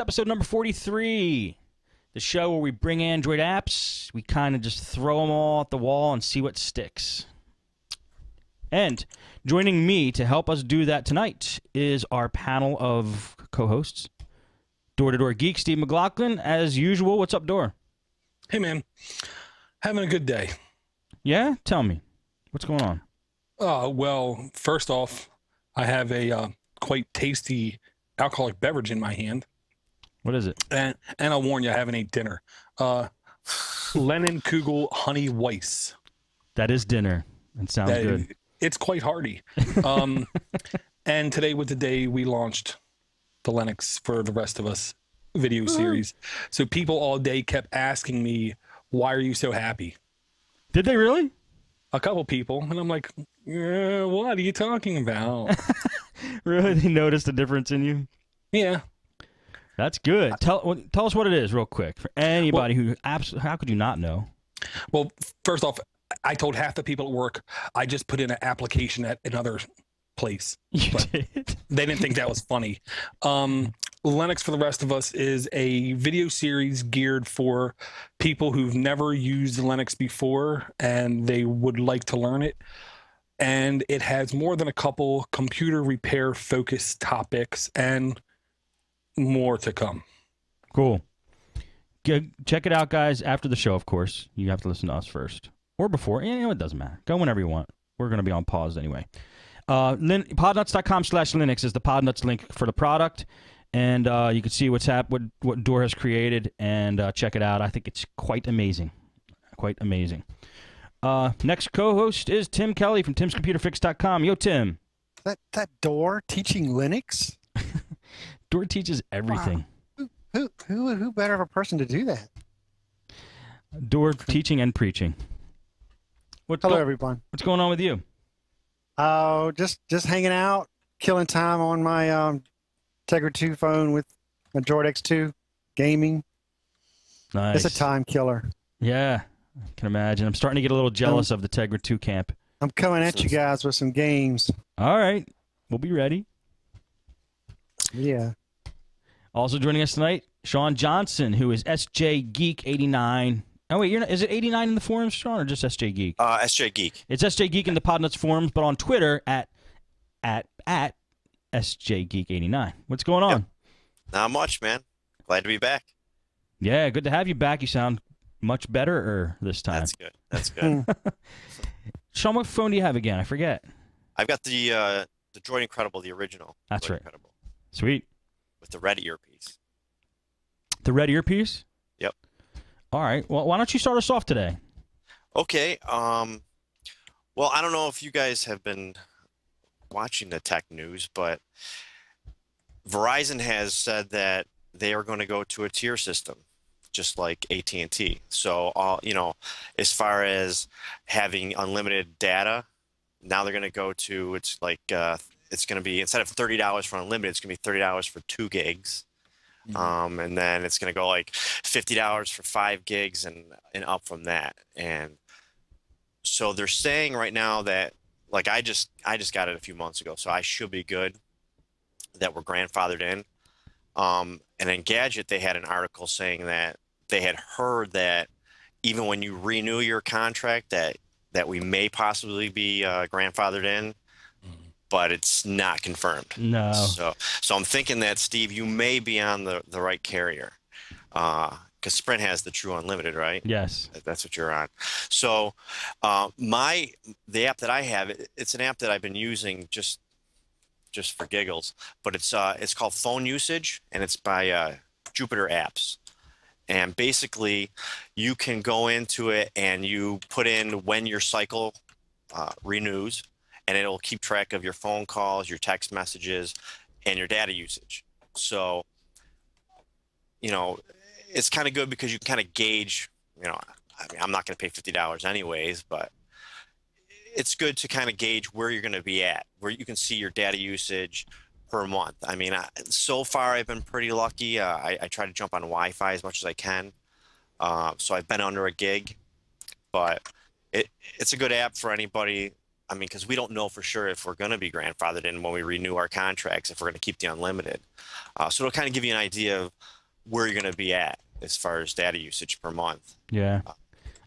Episode number 43, the show where we bring Android apps, we kind of just throw them all at the wall and see what sticks. And joining me to help us do that tonight is our panel of co-hosts, Door-to-Door Geek, Steve McLaughlin. As usual, what's up, Door? Hey, man. Having a good day. Yeah? Tell me. What's going on? Well, first off, I have a quite tasty alcoholic beverage in my hand. What is it? And I'll warn you, I haven't ate dinner. Lennon Kugel Honey Weiss. That is dinner. It sounds good. It's quite hearty. And today was the day we launched the Linux for the Rest of Us video series. So people all day kept asking me, why are you so happy? Did they really? A couple people. And I'm like, what are you talking about? Really? They noticed the difference in you? Yeah. That's good. Tell us what it is real quick. For anybody who how could you not know? Well, first off, I told half the people at work I just put in an application at another place. You did? They didn't think that was funny. Linux for the Rest of Us is a video series geared for people who've never used Linux before and they would like to learn it. And it has more than a couple computer repair focused topics and more to come. Cool. Check it out, guys, after the show, of course. You have to listen to us first. Or before. It doesn't matter. Go whenever you want. We're going to be on pause anyway. Podnutz.com/Linux is the Podnutz link for the product. And you can see what Door has created and check it out. I think it's quite amazing. Quite amazing. Next co-host is Tim Kelly from timscomputerfix.com. Yo, Tim. That Door teaching Linux? Door teaches everything. Wow. Who better of a person to do that? Door teaching and preaching. Hello, everyone. What's going on with you? Oh, just hanging out, killing time on my Tegra 2 phone with my Droid X2, gaming. Nice. It's a time killer. Yeah, I can imagine. I'm starting to get a little jealous of the Tegra 2 camp. I'm coming at you guys with some games. All right. We'll be ready. Yeah. Also joining us tonight, Shawn Johnson, who is SJ Geek 89. Oh, wait, is it 89 in the forums, Shawn, or just SJ Geek? SJ Geek. It's SJ Geek in the Podnutz forums, but on Twitter at SJ Geek 89. What's going on? Yep. Not much, man. Glad to be back. Yeah, good to have you back. You sound much better this time. That's good. That's good. Shawn, what phone do you have again? I forget. I've got the Droid Incredible, the original. That's Droid right. Incredible. Sweet. With the red earpiece. The red earpiece? Yep. All right. Well, why don't you start us off today? Okay. Well, I don't know if you guys have been watching the tech news, but Verizon has said that they are going to go to a tier system, just like AT&T. So, as far as having unlimited data, now they're going to go to, it's going to be, instead of $30 for unlimited, it's going to be $30 for 2 gigs. And then it's going to go like $50 for 5 gigs and up from that. And so they're saying right now that, like, I just got it a few months ago, so I should be good that we're grandfathered in. And in Gadget, they had an article saying that they had heard that even when you renew your contract, that we may possibly be grandfathered in. But it's not confirmed. No. So I'm thinking that, Steve, you may be on the right carrier, because Sprint has the True Unlimited, right? Yes. That's what you're on. So the app that I have, it's an app that I've been using just for giggles, but it's called Phone Usage, and it's by Jupiter Apps. And basically, you can go into it and you put in when your cycle renews, and it'll keep track of your phone calls, your text messages, and your data usage. So, it's kind of good because you can kind of gauge, I'm not going to pay $50 anyways, but it's good to kind of gauge where you're going to be at, where you can see your data usage per month. I mean, so far I've been pretty lucky. I try to jump on Wi-Fi as much as I can. So I've been under a gig, but it's a good app for anybody I mean, because we don't know for sure if we're going to be grandfathered in when we renew our contracts, if we're going to keep the unlimited. So it'll kind of give you an idea of where you're going to be at as far as data usage per month. Yeah.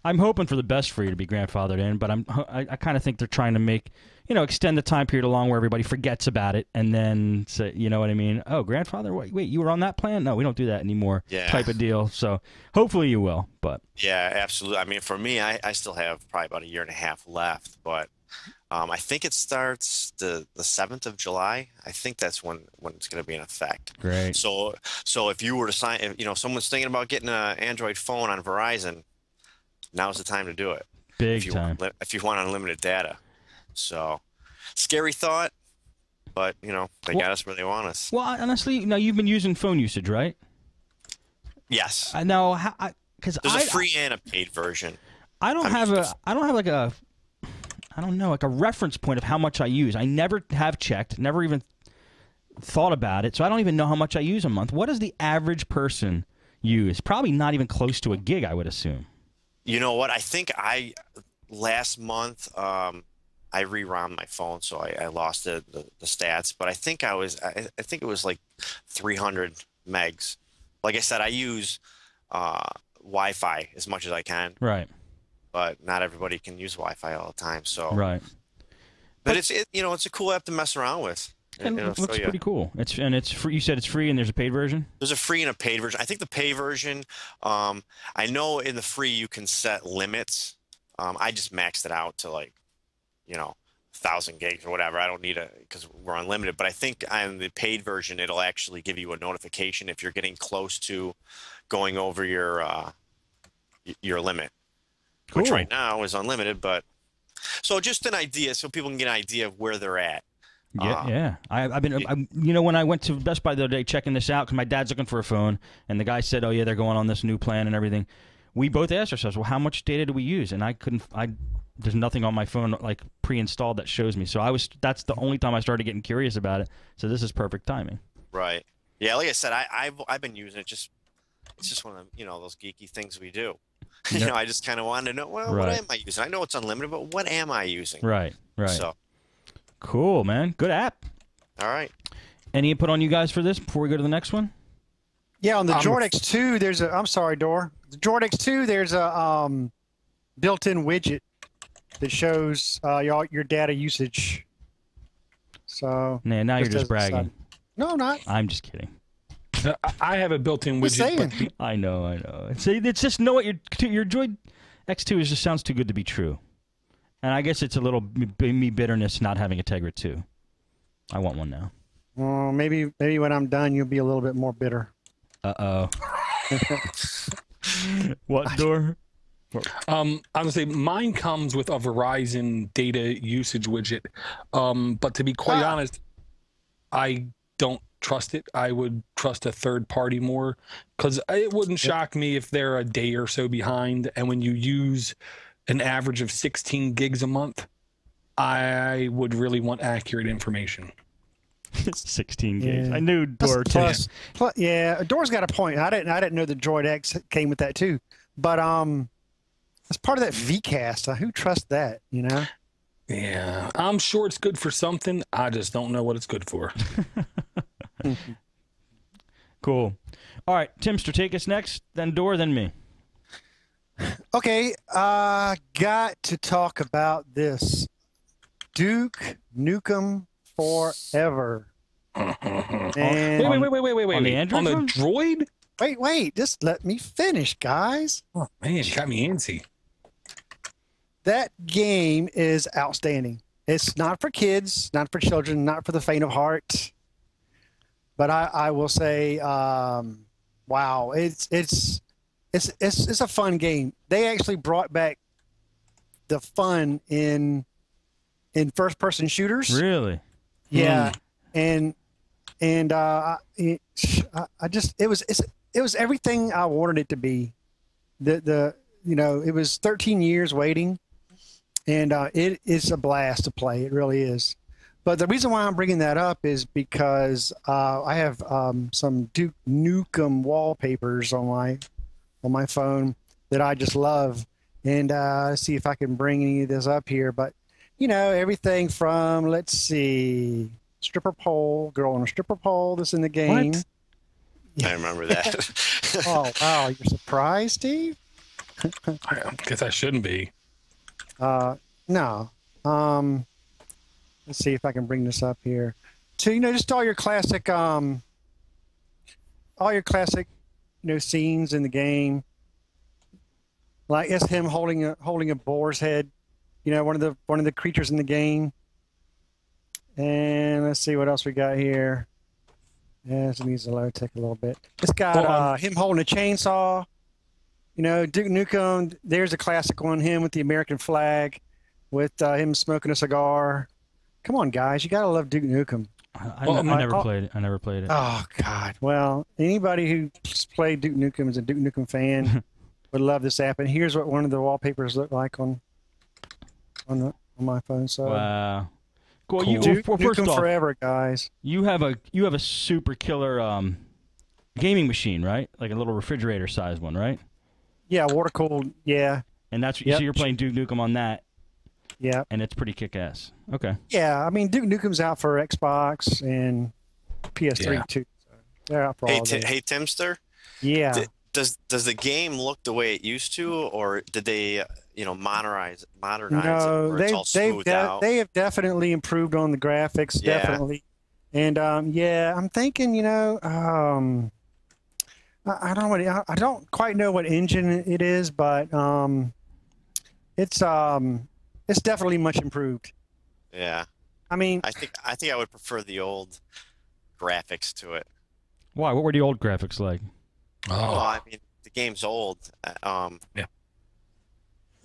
I'm hoping for the best for you to be grandfathered in, but I kind of think they're trying to make, extend the time period along where everybody forgets about it and then say, you know what I mean? Oh, grandfather, wait, you were on that plan? No, we don't do that anymore. Yeah. Type of deal. So hopefully you will, but. Yeah, absolutely. I mean, for me, I still have probably about a year and a half left, but I think it starts the 7th of July. I think that's when it's going to be in effect. Great. So if you were to sign, if someone's thinking about getting an Android phone on Verizon, now's the time to do it. Big time. If you want unlimited data. So, scary thought, but, they got us where they want us. Well, honestly, you've been using phone usage, right? Yes. I know, because there's a free and a paid version. I don't have like a reference point of how much I use. I never have checked, never even thought about it, so I don't even know how much I use a month. What does the average person use? Probably not even close to a gig, I would assume. You know what? I think last month I re-ROM'd my phone, so I lost the stats. But I think I think it was like 300 megs. Like I said, I use Wi-Fi as much as I can. Right. But not everybody can use Wi-Fi all the time. So. Right. But it's a cool app to mess around with. And it looks pretty cool. It's free. You said it's free, and there's a paid version. There's a free and a paid version. I think the paid version. I know in the free you can set limits. I just maxed it out to 1,000 gigs or whatever. I don't need because we're unlimited. But I think on the paid version, it'll actually give you a notification if you're getting close to going over your limit, cool. Which right now is unlimited. But so just an idea, so people can get an idea of where they're at. Yeah. I've been, when I went to Best Buy the other day checking this out, because my dad's looking for a phone, and the guy said, "Oh yeah, they're going on this new plan and everything." We both asked ourselves, "Well, how much data do we use?" And there's nothing on my phone like pre-installed that shows me. So that's the only time I started getting curious about it. So this is perfect timing. Right. Yeah. Like I said, I've been using it. It's just one of them, those geeky things we do. Yep. I just kind of wanted to know, well, what am I using? I know it's unlimited, but what am I using? Right. So. Cool, man. Good app. All right. Any input on you guys for this before we go to the next one? Yeah, on the Droid X2, I'm sorry, Dor. The Droid X2, there's a built-in widget that shows your data usage. So. Nah, now you're just bragging. No, I'm not. I'm just kidding. I have a built-in widget. I know. It's just what your Droid X2 just sounds too good to be true. And I guess it's a little me bitterness not having a Tegra 2. I want one now. Well, maybe when I'm done, you'll be a little bit more bitter. Uh-oh. What, Dor? I would say mine comes with a Verizon data usage widget. But to be quite honest, I don't trust it. I would trust a third party more, because it wouldn't shock me if they're a day or so behind. And when you use an average of 16 gigs a month, I would really want accurate information. 16 gigs. I knew Dor plus, yeah, Dor's got a point. I didn't know the Droid X came with that too. But as part of that VCast, who trusts that? Yeah, I'm sure it's good for something. I just don't know what it's good for. Cool. All right, Timster, take us next. Then Dor, then me. Okay, got to talk about this. Duke Nukem Forever. And Wait. On the Android phone? Droid? Wait, just let me finish, guys. Oh, man, you got me antsy. That game is outstanding. It's not for kids, not for children, not for the faint of heart. But I will say, wow, it's a fun game. They actually brought back the fun in first-person shooters. Really? Yeah, and it was everything I wanted it to be. It was 13 years waiting, and it is a blast to play. It really is. But the reason why I'm bringing that up is because I have some Duke Nukem wallpapers on my phone that I just love, and see if I can bring any of this up here. But you know, everything from, let's see, stripper pole, girl on a stripper pole that's in the game. What? I remember that. Oh, wow. You're surprised, Steve? I guess I shouldn't be. No. Let's see if I can bring this up here. So, you know, just all your classic, scenes in the game. Like it's him holding a boar's head, you know, one of the creatures in the game. And let's see what else we got here. Yeah, it needs to load take a little bit. It's got him holding a chainsaw. You know, Duke Nukem. There's a classic one. Him with the American flag, with him smoking a cigar. Come on, guys, you gotta love Duke Nukem. I never played it. I never played it. Oh God. Well, anybody who's played Duke Nukem is a Duke Nukem fan would love this app. And here's what one of the wallpapers look like on my phone. So wow. Cool. Duke Nukem off, forever, guys. You have a super killer gaming machine, right? Like a little refrigerator sized one, right? Yeah, water cooled. Yeah. And that's so you're playing Duke Nukem on that. Yeah. And it's pretty kick ass. Okay. Yeah, I mean Duke Nukem's out for Xbox and PS3 too. So they're out for all Hey, Timster. Yeah. Does the game look the way it used to, or did they, modernize No, it? Or it's all smoothed out? they have definitely improved on the graphics, Yeah. definitely. And I'm thinking, I don't quite know what engine it is, but it's definitely much improved. Yeah. I mean, I think I would prefer the old graphics to it. Why? What were the old graphics like? Oh, Well, I mean, the game's old. Yeah.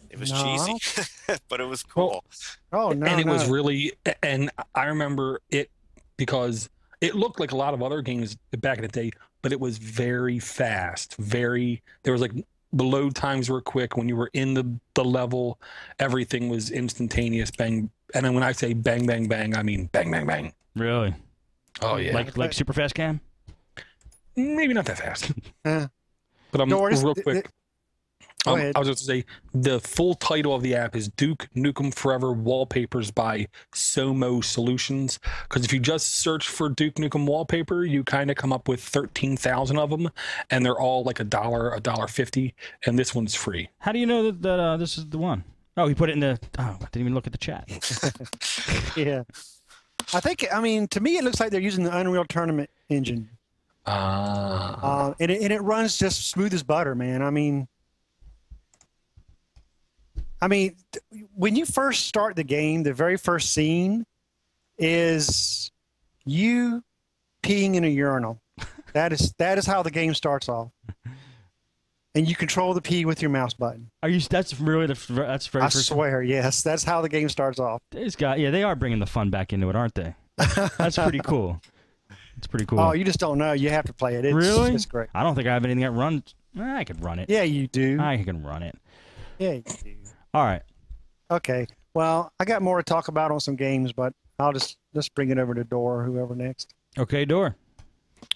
It was No, cheesy, but it was cool. oh no, and it was no. really, and I remember it because it looked like a lot of other games back in the day, but it was very fast. There was like the load times were quick. When you were in the level, everything was instantaneous. Bang, and then when I say bang, bang, bang, I mean bang, bang, bang. Really? Oh yeah, Like super fast cam? maybe not that fast, Uh, but I'm Doris, real quick. Go ahead. I was just going to say the full title of the app is Duke Nukem Forever Wallpapers by Somo Solutions. Because if you just search for Duke Nukem wallpaper, you kind of come up with 13,000 of them, and they're all like $1.50, and this one's free. How do you know that this is the one? Oh, he put it in the. Oh, I didn't even look at the chat. yeah. I mean, to me, it looks like they're using the Unreal Tournament engine. And it runs just smooth as butter, man. I mean, when you first start the game, the very first scene is you peeing in a urinal. That is how the game starts off. And you control the pee with your mouse button. That's really that's very. I swear, yes, that's how the game starts off. They are bringing the fun back into it, aren't they? That's pretty cool. It's pretty cool. Oh, you just don't know. You have to play it. Really? It's great. I don't think I have anything that runs. I could run it. Yeah, you do. I can run it. Yeah, you do. All right. Okay. Well, I got more to talk about on some games, but I'll just bring it over to Dor, whoever next. Okay, Door.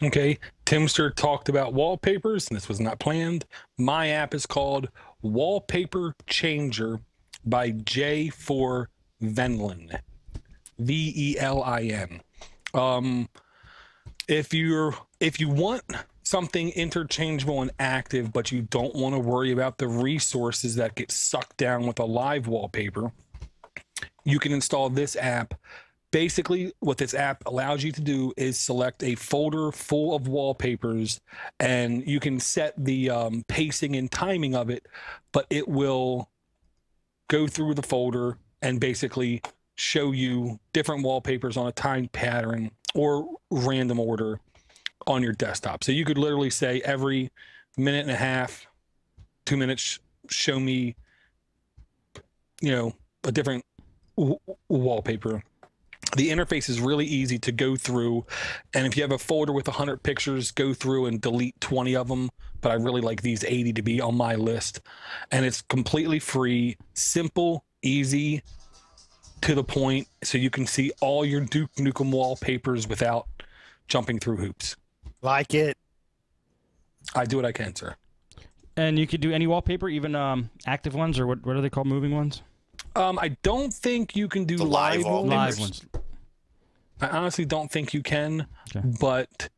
Okay, Timster talked about wallpapers, and this was not planned. My app is called Wallpaper Changer by J4 Venlin. Velin. If you want something interchangeable and active, but you don't want to worry about the resources that get sucked down with a live wallpaper, you can install this app. Basically, what this app allows you to do is select a folder full of wallpapers, and you can set the pacing and timing of it, but it will go through the folder and basically show you different wallpapers on a time pattern or random order on your desktop. So you could literally say every minute and a half, 2 minutes, show me, a different wallpaper. The interface is really easy to go through, and if you have a folder with 100 pictures, go through and delete 20 of them, but I really like these 80 to be on my list. And it's completely free, simple, easy, to the point, so you can see all your Duke Nukem wallpapers without jumping through hoops. Like it. I do what I can, sir. And you could do any wallpaper, even active ones, or what are they called, moving ones? I don't think you can do The live wallpapers. Live ones. I honestly don't think you can, Okay. but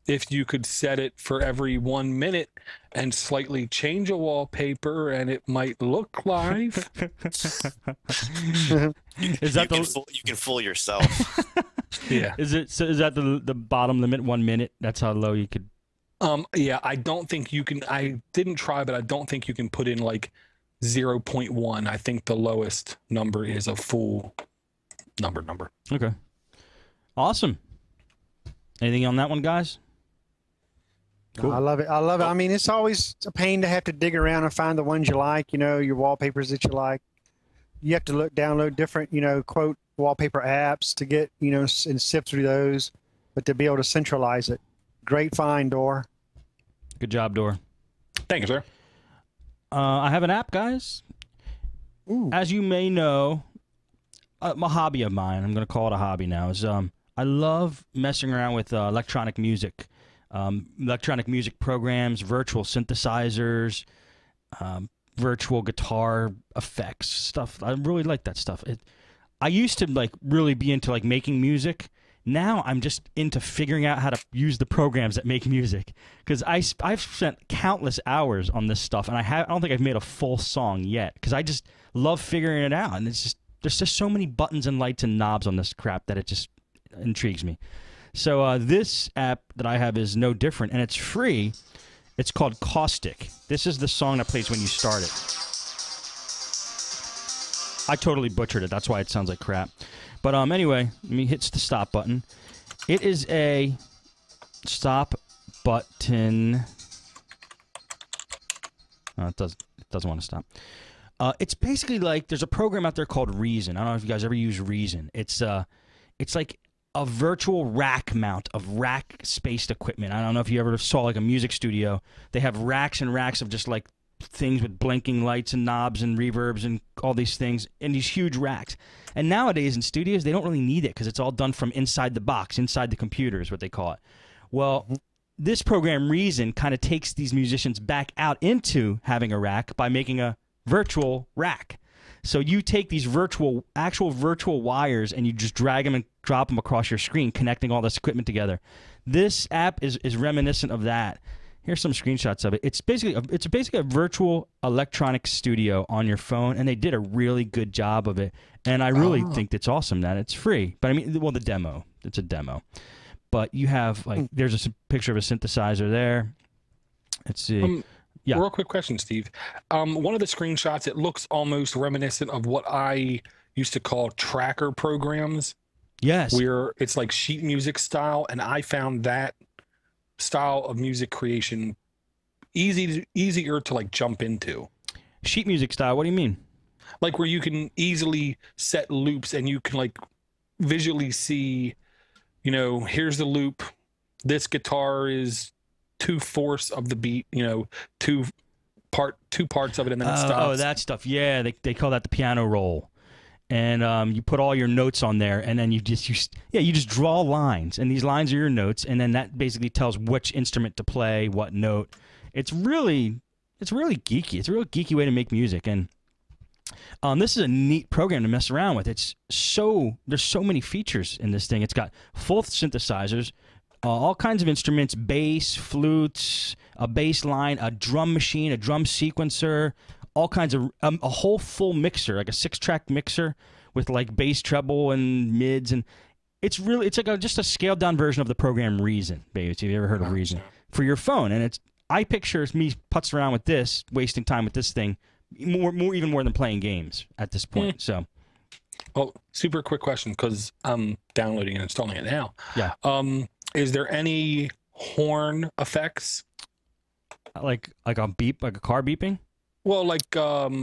if you could set it for every 1 minute and slightly change a wallpaper and it might look live. Is that You can fool yourself. Yeah. Is that the bottom limit? 1 minute. That's how low you could. Yeah, I don't think you can. I didn't try, but I don't think you can put in like 0.1. I think the lowest number is a full number. Okay. Awesome. Anything on that one, guys? Cool. I love it. I love it. I mean, it's always a pain to have to dig around and find the ones you like, your wallpapers that you like. You have to download different, quote, wallpaper apps to get, and sift through those, but to be able to centralize it. Great find, Dor. Good job, Dor. Thank you, sir. I have an app, guys. Ooh. As you may know, a hobby of mine, I'm going to call it a hobby now, is I love messing around with electronic music programs, virtual synthesizers, virtual guitar effects, stuff. I really like that stuff. I used to really be into making music. Now I'm just into figuring out how to use the programs that make music, because I've spent countless hours on this stuff, and I don't think I've made a full song yet, because I just love figuring it out, and there's just so many buttons and lights and knobs on this crap that it just intrigues me. So this app that I have is no different, and it's free. It's called Caustic. This is the song that plays when you start it. I totally butchered it. That's why it sounds like crap. But anyway, let me hit the stop button. It is a stop button. Oh, it doesn't want to stop. It's basically there's a program out there called Reason. I don't know if you guys ever use Reason. It's like a virtual rack mount of rack-spaced equipment. I don't know if you ever saw a music studio. They have racks and racks of just things with blinking lights and knobs and reverbs and all these things in these huge racks. And nowadays in studios, they don't really need it because it's all done from inside the box, inside the computer is what they call it. Well, this program Reason kind of takes these musicians back out into having a rack by making a virtual rack. So you take these actual virtual wires and you just drag them and drop them across your screen, connecting all this equipment together. This app is reminiscent of that. Here's some screenshots of it. It's basically a virtual electronic studio on your phone, and they did a really good job of it. And I really think it's awesome that it's free. But I mean, well, the demo. It's a demo. But you have there's a picture of a synthesizer there. Let's see. Yeah. Real quick question, Steve. One of the screenshots, it looks almost reminiscent of what I used to call tracker programs. Yes. Where it's like sheet music style, and I found that style of music creation easier to jump into. Sheet music style, what do you mean? Like where you can easily set loops and you can visually see, here's the loop, this guitar is 2/4 of the beat, two parts of it, and then it stops. Oh, that stuff. Yeah, they call that the piano roll. And you put all your notes on there, and then you just draw lines, and these lines are your notes, and then that basically tells which instrument to play, what note. It's really geeky. It's a real geeky way to make music, and this is a neat program to mess around with. There's so many features in this thing. It's got full synthesizers, all kinds of instruments, bass, flutes, a bass line, a drum machine, a drum sequencer, all kinds of a whole full mixer, like a 6-track mixer with bass treble and mids, and it's just a scaled down version of the program Reason, baby. If you've ever heard of Reason for your phone, and I picture me putzing around with this, wasting time with this thing, even more than playing games at this point. So, well, super quick question because I'm downloading and installing it now. Yeah. Is there any horn effects? Like a beep, like a car beeping? Well,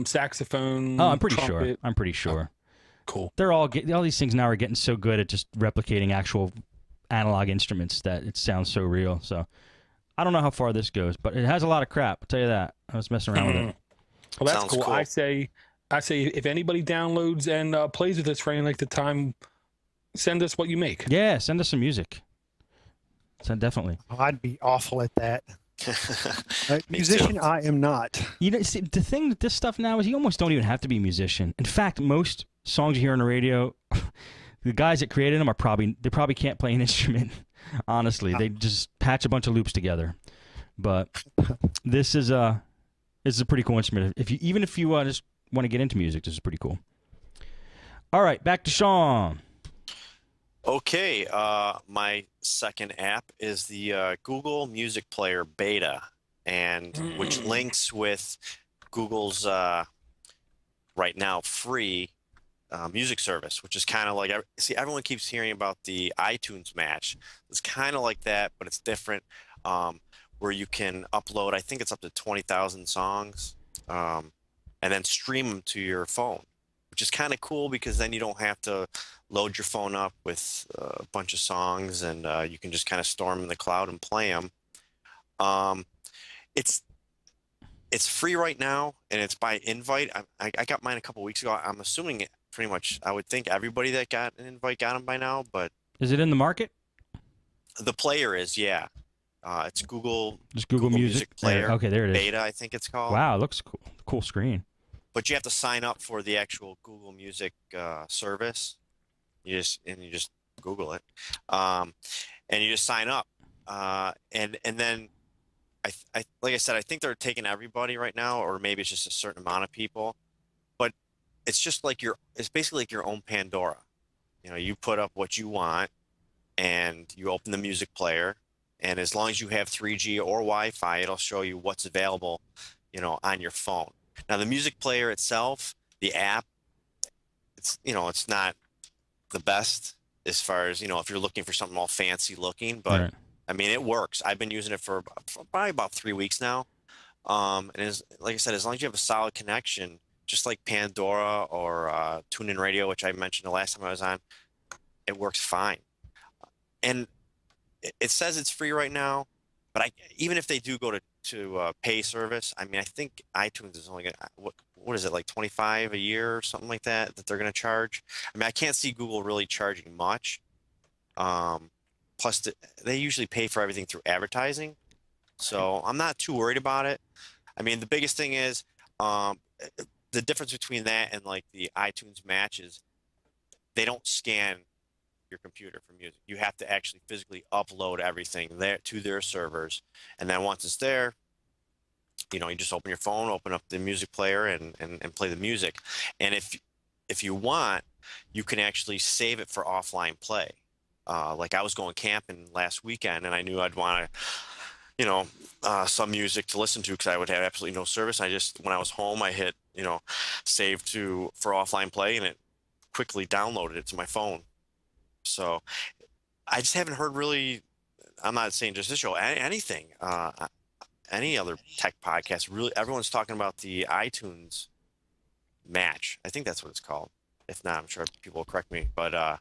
saxophone. Oh, I'm pretty trumpet. sure. Cool. They're all these things now are getting so good at just replicating actual analog instruments that it sounds so real. So I don't know how far this goes, but it has a lot of crap. I'll tell you that. I was messing around with it. Well, that's Sounds cool. cool. I say if anybody downloads and plays with this for any length of time, send us what you make. Yeah, send us some music. So definitely. I'd be awful at that. Me Musician, too. I am not. You know, see, the thing with this stuff now is you almost don't even have to be a musician. In fact, most songs you hear on the radio, the guys that created them they probably can't play an instrument. Honestly, they just patch a bunch of loops together. But this is a pretty cool instrument. Even if you just want to get into music, this is pretty cool. All right, back to Shawn. Okay, my second app is the Google Music Player Beta, and which links with Google's right now free music service, which is kind of like, see, everyone keeps hearing about the iTunes Match. It's kind of like that, but it's different, where you can upload, I think it's up to 20,000 songs, and then stream them to your phone, which is kind of cool because then you don't have to load your phone up with a bunch of songs, and you can just kind of store them in the cloud and play them. It's free right now, and it's by invite. I got mine a couple weeks ago. I'm assuming pretty much, I would think everybody that got an invite got them by now, but Is it in the market? the player is, yeah. It's Google. Just Google Music Player. Okay, there it is. Beta, I think it's called. Wow, it looks cool. Cool screen. But you have to sign up for the actual Google Music service. You just Google it, and you just sign up, and then I like I said, I think they're taking everybody right now, or maybe it's just a certain amount of people. But it's just like it's basically like your own Pandora. You know, you put up what you want, and you open the music player, and as long as you have 3G or Wi-Fi, it'll show you what's available, you know, on your phone. Now, the music player itself, the app, it's not the best as far as, if you're looking for something all fancy looking, but Right. I mean, it works. I've been using it for probably about 3 weeks now. And like I said, as long as you have a solid connection, just like Pandora or TuneIn Radio, which I mentioned the last time I was on, it works fine. And it says it's free right now, but even if they do go to pay service, I mean, I think iTunes is only gonna, what is it, like 25 a year or something like that they're going to charge. I mean, I can't see Google really charging much. Plus, they usually pay for everything through advertising, so I'm not too worried about it. I mean, the biggest thing is the difference between that and like the iTunes Match is they don't scan your computer for music. You have to actually physically upload everything there to their servers, and then once it's there, you just open your phone, open up the music player, and play the music. And if you want, you can actually save it for offline play. Like I was going camping last weekend, and I knew I'd want to, some music to listen to because I would have absolutely no service. When I was home, I hit, save for offline play, and it quickly downloaded it to my phone. So I just haven't heard really, I'm not saying just this show, anything, any other tech podcast, really, everyone's talking about the iTunes Match. I think that's what it's called. If not, I'm sure people will correct me, but, I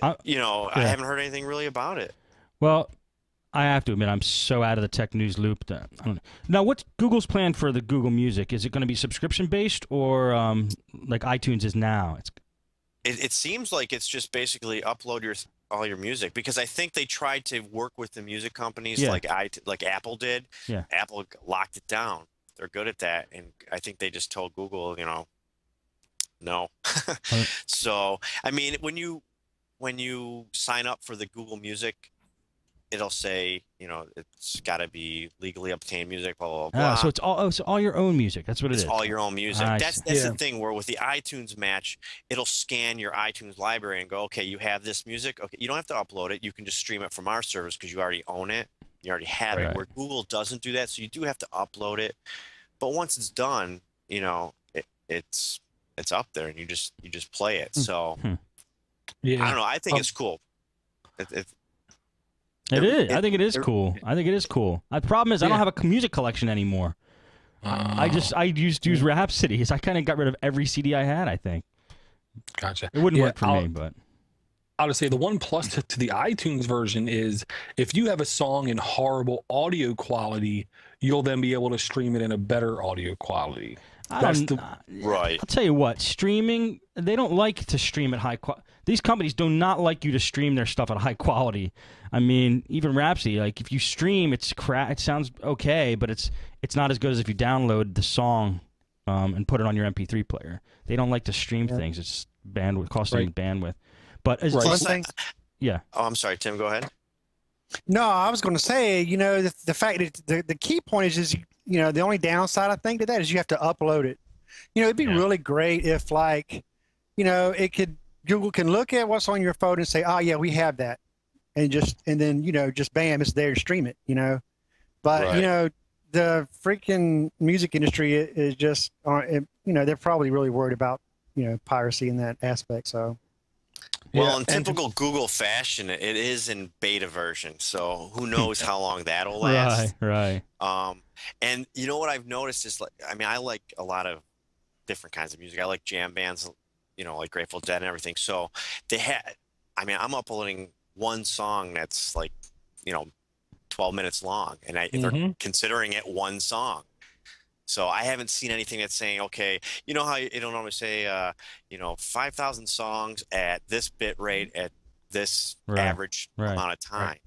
haven't heard anything really about it. Well, I have to admit, I'm so out of the tech news loop that I don't know. Now, what's Google's plan for the Google Music? Is it going to be subscription based, or like iTunes is now? It seems like it's just basically upload all your music, because I think they tried to work with the music companies like Apple did. Yeah. Apple locked it down. They're good at that, and I think they just told Google, no. So, I mean, when you sign up for the Google Music, it'll say, it's got to be legally obtained music, blah, blah, blah. So it's all your own music. That's what it is. It's all your own music. That's Yeah. the thing, where with the iTunes Match, it'll scan your iTunes library and go, okay, you have this music. Okay, you don't have to upload it. You can just stream it from our servers because you already own it. You already have Right. it, where Google doesn't do that. So you do have to upload it. But once it's done, it's up there, and you just play it. So Yeah. I don't know. I think it's cool. It is. I think it is cool. I think it is cool. The problem is I don't Yeah. have a music collection anymore. I used to use Rhapsody. I kind of got rid of every CD I had, I think. Gotcha. It wouldn't work for me, but I would say the one plus to the iTunes version is if you have a song in horrible audio quality, you'll then be able to stream it in a better audio quality. Right. I'll tell you what, streaming, they don't like to stream at high quality. These companies do not like you to stream their stuff at high quality. I mean, even Rhapsody, like if you stream, it sounds okay, but it's not as good as if you download the song and put it on your MP3 player. They don't like to stream things. It's bandwidth, costing bandwidth. But yeah. Oh, I'm sorry, Tim. Go ahead. No, I was going to say, the fact that the key point is the only downside I think to that is you have to upload it. It'd be really great if Google can look at what's on your phone and say, oh yeah, we have that, and then just bam, it's there to stream it. But the freaking music industry is just they're probably really worried about piracy in that aspect. So. Well, in typical Google fashion, it is in beta version, so who knows how long that'll last. Right. And what I've noticed is, I like a lot of different kinds of music. I like jam bands, like Grateful Dead and everything. So I'm uploading one song that's 12 minutes long, and they're considering it one song. So I haven't seen anything that's saying, okay, how it'll normally say, 5,000 songs at this bit rate at this average amount of time. Right.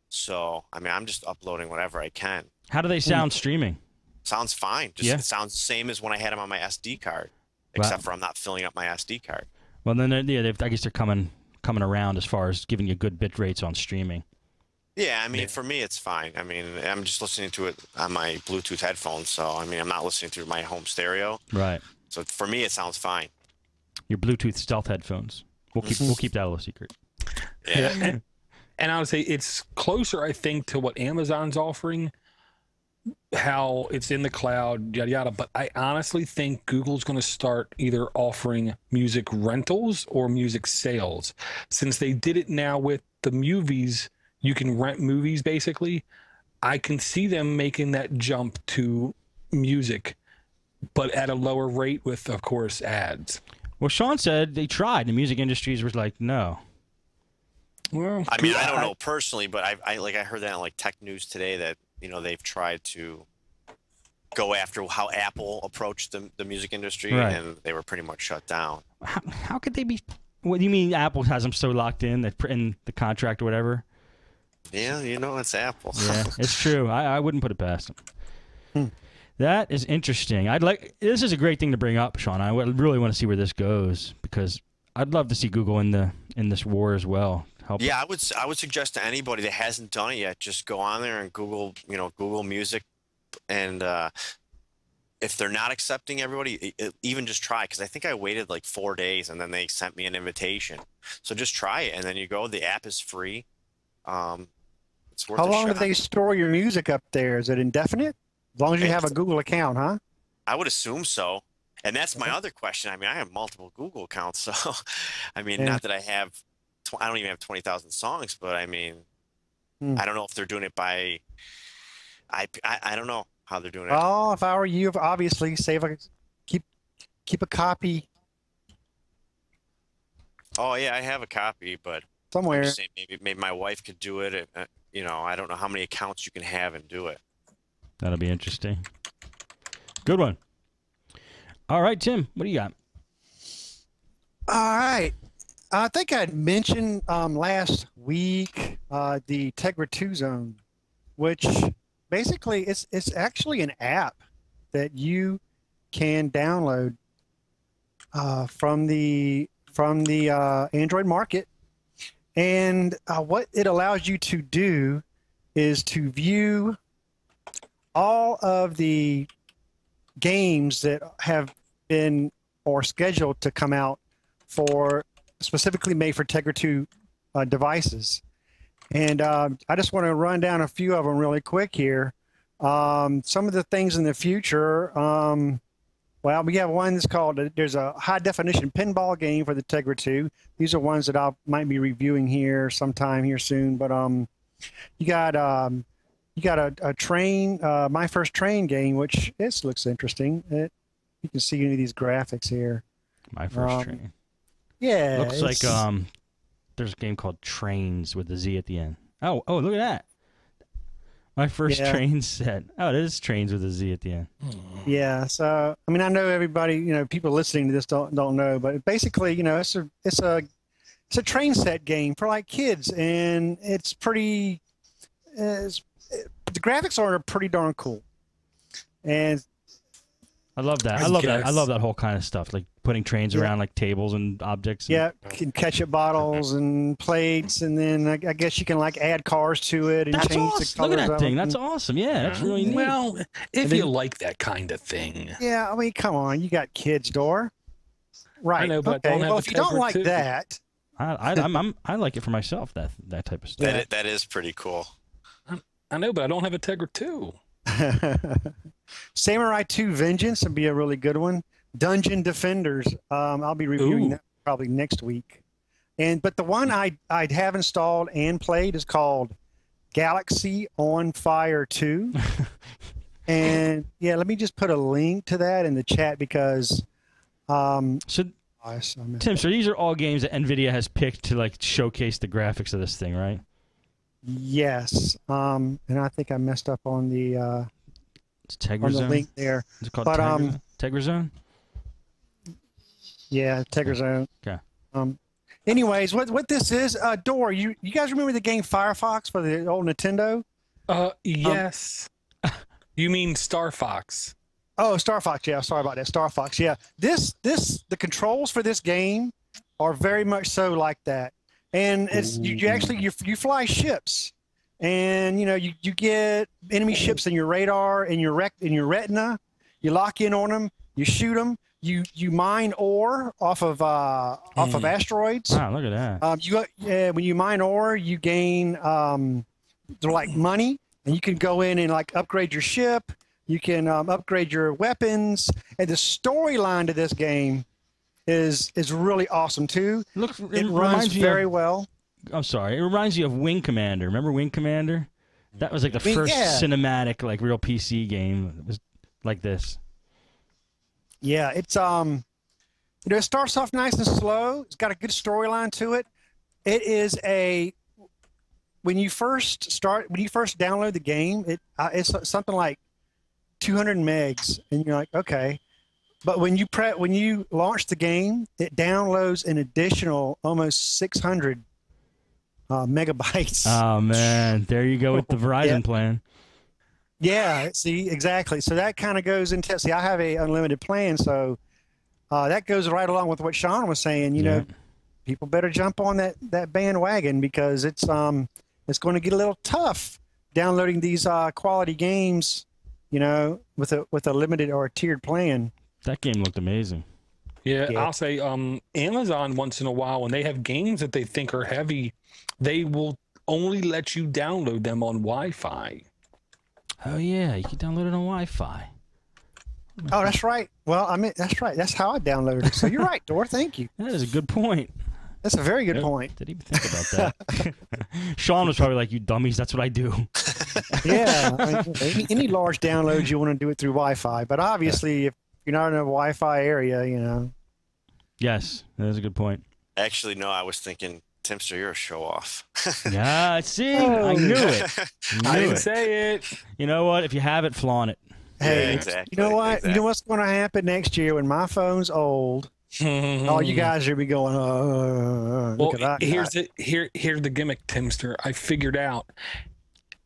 So, I'm just uploading whatever I can. How do they sound streaming? Sounds fine. It sounds the same as when I had them on my SD card, except for I'm not filling up my SD card. Well, then, I guess they're coming around as far as giving you good bit rates on streaming. Yeah, for me, it's fine. I'm just listening to it on my Bluetooth headphones, so, I'm not listening through my home stereo. Right. So, for me, it sounds fine. Your Bluetooth stealth headphones. We'll keep that a little secret. Yeah. And I would say it's closer, I think, to what Amazon's offering, how it's in the cloud, yada, yada. But I honestly think Google's going to start either offering music rentals or music sales. Since they did it now with the movies, you can rent movies, basically. I can see them making that jump to music, but at a lower rate with, of course, ads. Well, Shawn said they tried. The music industry was like, no. Well, I don't know personally, but I heard that on Tech News today that they've tried to go after how Apple approached the music industry, and they were pretty much shut down. How could they be? What do you mean? Apple has them so locked in that in the contract or whatever? Yeah, it's Apple. Yeah, it's true. I wouldn't put it past them. That is interesting. This is a great thing to bring up, Shawn. I really want to see where this goes because I'd love to see Google in this war as well. Yeah, I would suggest to anybody that hasn't done it yet, just go on there and Google music, and if they're not accepting everybody, even just try, because I think I waited 4 days and then they sent me an invitation. So just try it, and then you go. The app is free. It's worth How a long do shot. they store your music up there? Is it indefinite? As long as you have a Google account, huh? I would assume so. And that's my other question. I have multiple Google accounts, so not that I have. I don't even have 20,000 songs, but I don't know if they're doing it by. I don't know how they're doing it. Oh, if I were you, obviously keep a copy. Oh yeah, I have a copy, but somewhere. I'm just saying maybe my wife could do it. I don't know how many accounts you can have and do it. That'll be interesting. Good one. All right, Tim, what do you got? All right. I think I'd mentioned last week the TegraZone, which basically it's actually an app that you can download from the Android market, and what it allows you to do is to view all of the games that have been or scheduled to come out for specifically made for Tegra 2 devices. And I just want to run down a few of them really quick here. Some of the things in the future, well, we have one that's called, there's a high definition pinball game for the Tegra 2. These are ones that I might be reviewing here sometime here soon. But you got a train, My First Train game, which this looks interesting. You can see any of these graphics here. My First Train. Yeah. Looks like there's a game called Trains with the Z at the end. Oh, look at that. My first Yeah. train set. Oh, it is trains with a Z at the end. Yeah. So I mean, I know everybody, people listening to this don't know, but basically, it's a train set game for like kids, and it's pretty. The graphics are pretty darn cool, and I love that. I love that whole kind of stuff, like putting trains around like tables and objects. Yeah, ketchup bottles and plates, and then I guess you can like add cars to it and That's change awesome. the colors. Look at that of thing. them. That's awesome. Yeah, that's really neat. Well, if you like that kind of thing. Yeah, I mean, come on, you got kids, Door. Right. I know, but okay. I don't have Well, a if you don't Tegra like too. that, I like it for myself. That type of stuff. That is pretty cool. I know, but I don't have a Tegra 2. Samurai 2 Vengeance would be a really good one. Dungeon Defenders. I'll be reviewing that probably next week. But the one I'd have installed and played is called Galaxy on Fire 2. And yeah, let me just put a link to that in the chat because So, Tim, so these are all games that NVIDIA has picked to like showcase the graphics of this thing, right? yes. And I think I messed up on the It's on the TegraZone. link there. Is it called But, TegraZone? Yeah, TegraZone. Okay. Anyways, what this is, Door, you guys remember the game Firefox for the old Nintendo? Yes. You mean Star Fox? Oh, Star Fox. Yeah, sorry about that. Star Fox. Yeah. The controls for this game are very much so like that. And it's you actually you fly ships, and you get enemy ships in your radar in your retina. You lock in on them. You shoot them. You mine ore off of asteroids. Wow, look at that. When you mine ore, you gain they're like money, and you can go in and like upgrade your ship. You can upgrade your weapons, and the storyline to this game is really awesome too. Look, It runs very well. I'm sorry. It reminds you of Wing Commander. Remember Wing Commander? That was like the first cinematic, like real PC game. It was like this. Yeah, it's it starts off nice and slow. It's got a good storyline to it. It is when you first download the game, it's something like 200 megs, and you're like, okay. But when you launch the game, it downloads an additional almost 600 megabytes. Oh man, there you go with the Verizon plan. Yeah, see, exactly. So that kind of goes into. See, I have a unlimited plan, so that goes right along with what Shawn was saying. You know, people better jump on that bandwagon because it's going to get a little tough downloading these quality games. With a limited or a tiered plan. That game looked amazing. Yeah, I'll say Amazon once in a while, when they have games that they think are heavy, they will only let you download them on Wi-Fi. Oh yeah, you can download it on Wi-Fi. Oh, that's right. Well, I mean, that's right. That's how I downloaded it. So you're right, Dor. Thank you. That is a good point. That's a very good point. Didn't even think about that. Shawn was probably like, "You dummies, that's what I do." Yeah, I mean, any large downloads you want to do it through Wi-Fi, but obviously, if you're not in a Wi-Fi area, Yes, that is a good point. Actually, no, I was thinking, Timster, you're a show off. Yeah, see, I knew it. I didn't say it. You know what? If you have it, flaunt it. Hey, Yeah, exactly, you know what? exactly. You know what's going to happen next year when my phone's old? All you guys are be going. Look at that. Here's the gimmick, Timster. I figured out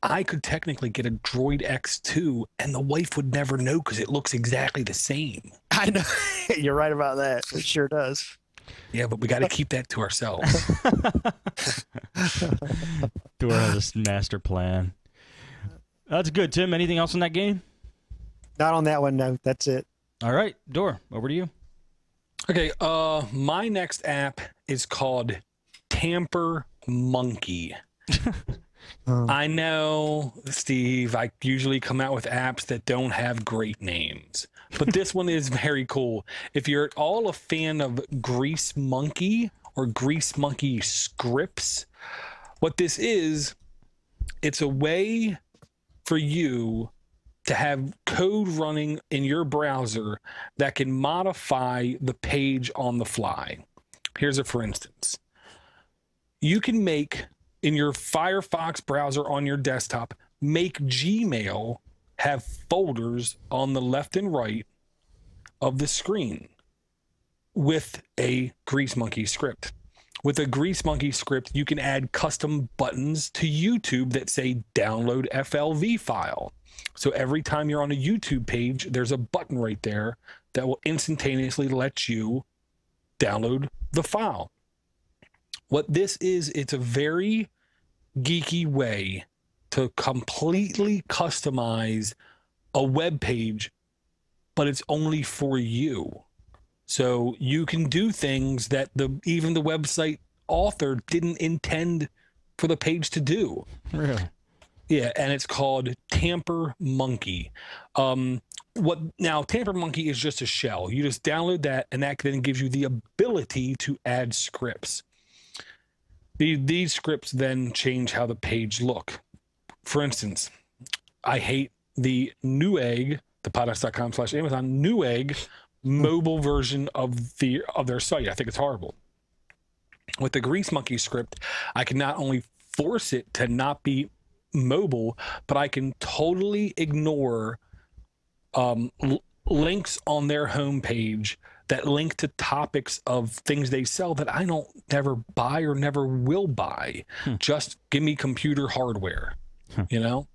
I could technically get a Droid X2, and the wife would never know because it looks exactly the same. I know. You're right about that. It sure does. Yeah, but we got to keep that to ourselves. Dora has a master plan. That's good, Tim. Anything else in that game? Not on that one. No, that's it. All right, Dora, over to you. Okay, my next app is called Tamper Monkey. I know, Steve, I usually come out with apps that don't have great names, but this one is very cool. If you're at all a fan of Grease Monkey or Grease Monkey scripts, what this is, it's a way for you to have code running in your browser that can modify the page on the fly. Here's a for instance. You can make, in your Firefox browser on your desktop, make Gmail have folders on the left and right of the screen with a Grease Monkey script. With a Grease Monkey script, you can add custom buttons to YouTube that say download FLV file. So every time you're on a YouTube page, there's a button right there that will instantaneously let you download the file. What this is, it's a very geeky way to completely customize a web page, but it's only for you. So you can do things that even the website author didn't intend for the page to do. Really? Yeah, and it's called Tamper Monkey. Now Tamper Monkey is just a shell. You just download that, and that then gives you the ability to add scripts. These scripts then change how the page look. For instance, I hate the Newegg, the podnutz.com/Amazon Newegg mobile version of their site. I think it's horrible. With the Grease Monkey script, I can not only force it to not be mobile, but I can totally ignore links on their homepage that link to topics of things they sell that I don't never buy or never will buy. Just give me computer hardware, you know?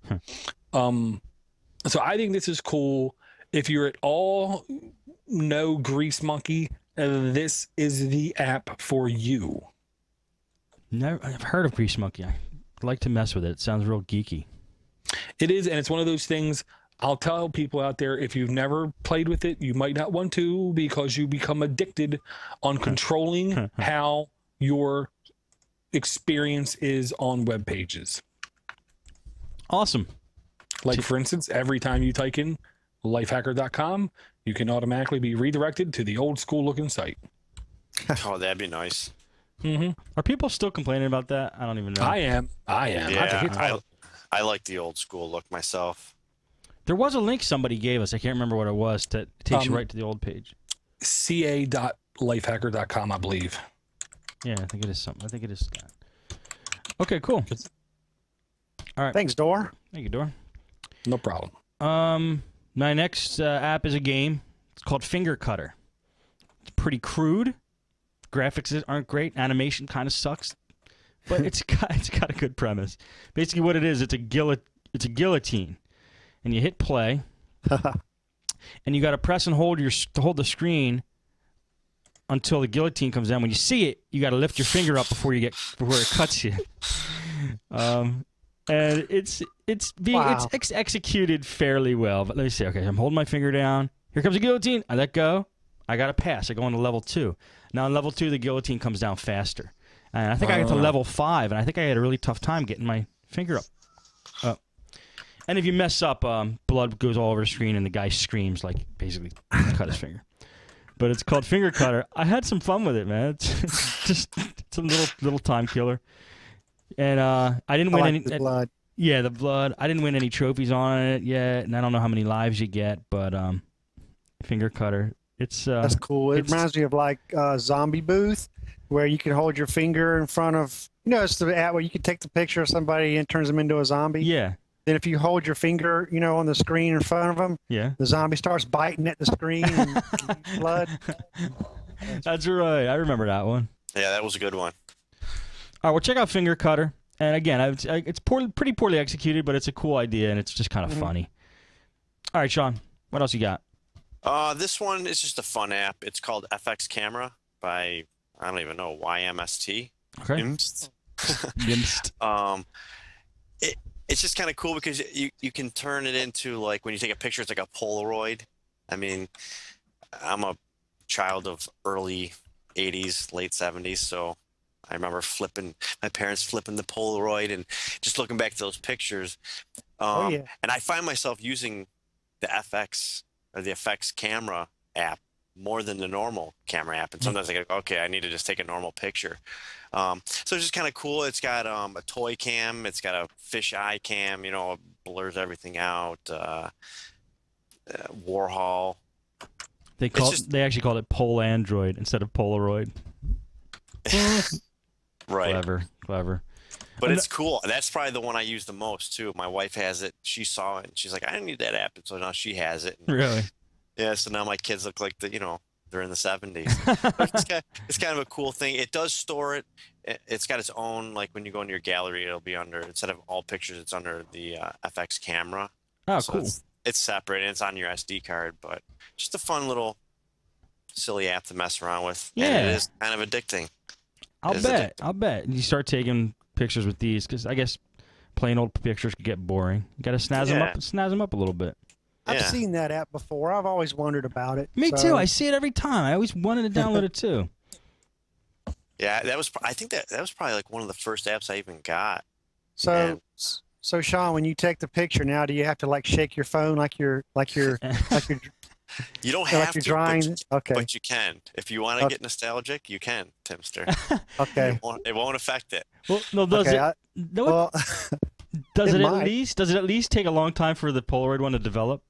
So I think this is cool. If you're at all no Grease Monkey, this is the app for you. I've heard of Grease Monkey. I like to mess with it. It sounds real geeky. It is, and it's one of those things. I'll tell people out there, if you've never played with it, you might not want to, because you become addicted on controlling how your experience is on web pages. Awesome. Like, for instance, every time you type in lifehacker.com, you can automatically be redirected to the old school looking site. Oh, that'd be nice. Are people still complaining about that? I don't even know. I am. Yeah, I like the old school look myself. There was a link somebody gave us. I can't remember what it was. That takes you right to the old page. ca.lifehacker.com, I believe. Yeah, I think it is something. I think it is that. Okay, cool. All right. Thanks, Dor. Thank you, Dor. No problem. My next app is a game. It's called Finger Cutter. It's pretty crude. Graphics aren't great. Animation kind of sucks, but it's got a good premise. Basically, what it is, it's a guillotine, and you hit play, and you got to press and hold the screen until the guillotine comes down. When you see it, you got to lift your finger up before it cuts you. And it's executed fairly well. But let me see. Okay, I'm holding my finger down. Here comes the guillotine. I let go. I got to pass. I go into level 2. Now, in level 2, the guillotine comes down faster. And I think I got to level 5, and I think I had a really tough time getting my finger up. And if you mess up, blood goes all over the screen, and the guy screams, like, basically cut his finger. But it's called Finger Cutter. I had some fun with it, man. It's a little time killer. And I didn't win any. The blood. Yeah, the blood. I didn't win any trophies on it yet, and I don't know how many lives you get, but Finger Cutter. That's cool. It reminds me of like Zombie Booth, where you can hold your finger in front of, it's the app where you can take the picture of somebody and it turns them into a zombie. Yeah. Then if you hold your finger, on the screen in front of them, the zombie starts biting at the screen and blood. That's right. I remember that one. Yeah, that was a good one. All right, well, check out Finger Cutter. And again, it's pretty poorly executed, but it's a cool idea, and it's just kind of funny. All right, Shawn, what else you got? This one is just a fun app. It's called FX Camera by, I don't even know, YMST. Okay. Imst. It's just kind of cool because you can turn it into, like, when you take a picture, it's like a Polaroid. I mean, I'm a child of early 80s, late 70s, so I remember my parents flipping the Polaroid and just looking back to those pictures. And I find myself using the FX or the FX Camera app more than the normal camera app. And sometimes I go, okay, I need to just take a normal picture. So it's just kind of cool. It's got a toy cam. It's got a fish eye cam, it blurs everything out. Warhol. They actually called it Pol Android instead of Polaroid. Right. Clever. But it's cool. That's probably the one I use the most too. My wife has it. She saw it and she's like, I didn't need that app. And so now she has it. Really? Yeah. So now my kids look like they're in the 70s. But it's kind of a cool thing. It does store it. It's got its own, like when you go into your gallery, it'll be under, instead of all pictures, it's under the FX camera. Oh, So cool. It's separate and it's on your SD card, but just a fun little silly app to mess around with. Yeah. And it is kind of addicting. I'll bet. You start taking pictures with these, because I guess plain old pictures could get boring. You got to snazz them up a little bit. I've Yeah. seen that app before. I've always wondered about it. Me So- too. I see it every time. I always wanted to download it too. Yeah, I think that was probably like one of the first apps I even got. So, And- so Shawn, when you take the picture now, do you have to like shake your phone like you're You don't like have you're to, drawing? Okay, but you can. If you want to get nostalgic, you can, Timster. okay, It won't affect it. Well, no, does okay. it? Well, Does it it might. at least take a long time for the Polaroid one to develop?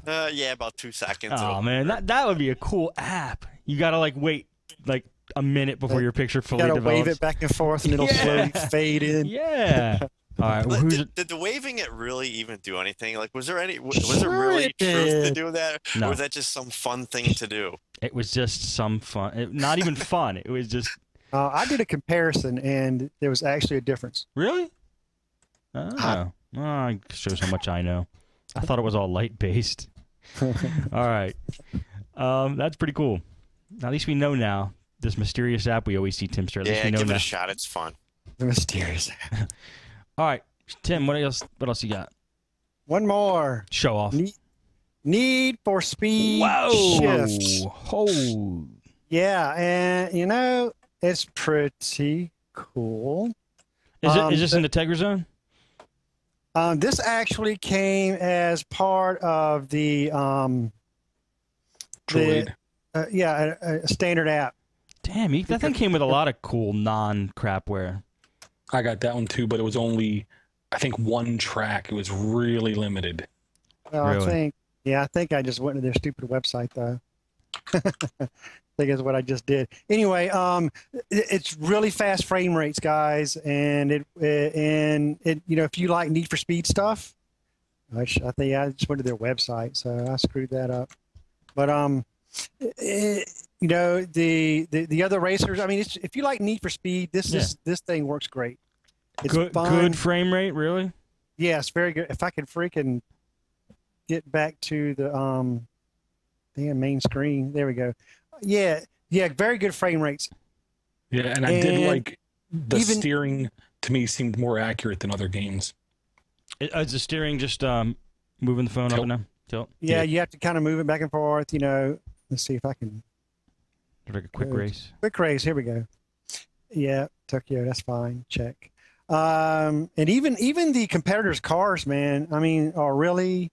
Yeah, about 2 seconds. Oh man, that would be a cool app. You gotta like wait like a minute before your picture you fully gotta develops. wave it back and forth, and it'll slowly fade in. Yeah. All right. Well, Did the waving it really even do anything? Like, was there Sure really it truth to did. do that, No. or was that just some fun thing to do? It was just some fun. Not even fun. It was just I did a comparison, and there was actually a difference. really. Oh, it shows how much I know. I thought it was all light based. All right. That's pretty cool. At least we know now. This mysterious app we always see, Timster. At least Yeah, we know give it now. a shot. It's fun. The mysterious. All right, Tim. What else? What else you got? One more. Show off. Need for Speed Whoa! Shift. Oh, Yeah, and it's pretty cool. is this in the TegraZone? This actually came as part of the Droid. a standard app. Damn, that thing came with a lot of cool non-crapware. I got that one too, but it was only, I think, one track. It was really limited. Well, Really? I think I just went to their stupid website though. I think is what I just did. Anyway, it's really fast frame rates, guys, and it if you like Need for Speed stuff, I think I just went to their website, so I screwed that up. But the other racers, I mean, if you like Need for Speed, this thing works great. It's fun. Good frame rate, really? Yes, very good. If I could freaking get back to the main screen. There we go. Yeah, very good frame rates. Yeah, and I did like the even- steering. To me, seemed more accurate than other games. Is the steering just moving the phone up Tilt. and down? Tilt. Yeah, you have to kind of move it back and forth. Let's see if I can. Like a quick Good. race. Quick race. Here we go. Yeah, Tokyo. That's fine. Check. And even the competitors' cars, man. I mean, are really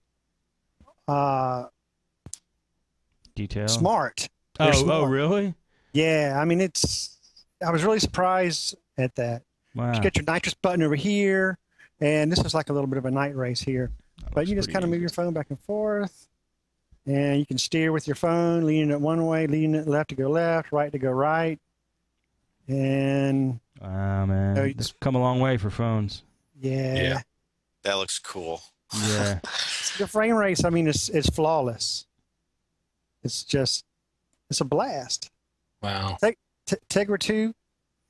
Detail. smart. They're Oh, smart. really? Yeah, I mean, I was really surprised at that. Wow. You got your nitrous button over here, and this is like a little bit of a night race here. But you just kind of move your phone back and forth, and you can steer with your phone, leaning it one way, leaning it left to go left, right to go right. And Wow, man. So It's come a long way for phones. yeah, That looks cool. Yeah. the frame rates, I mean, it's flawless. It's a blast. Wow. Tegra 2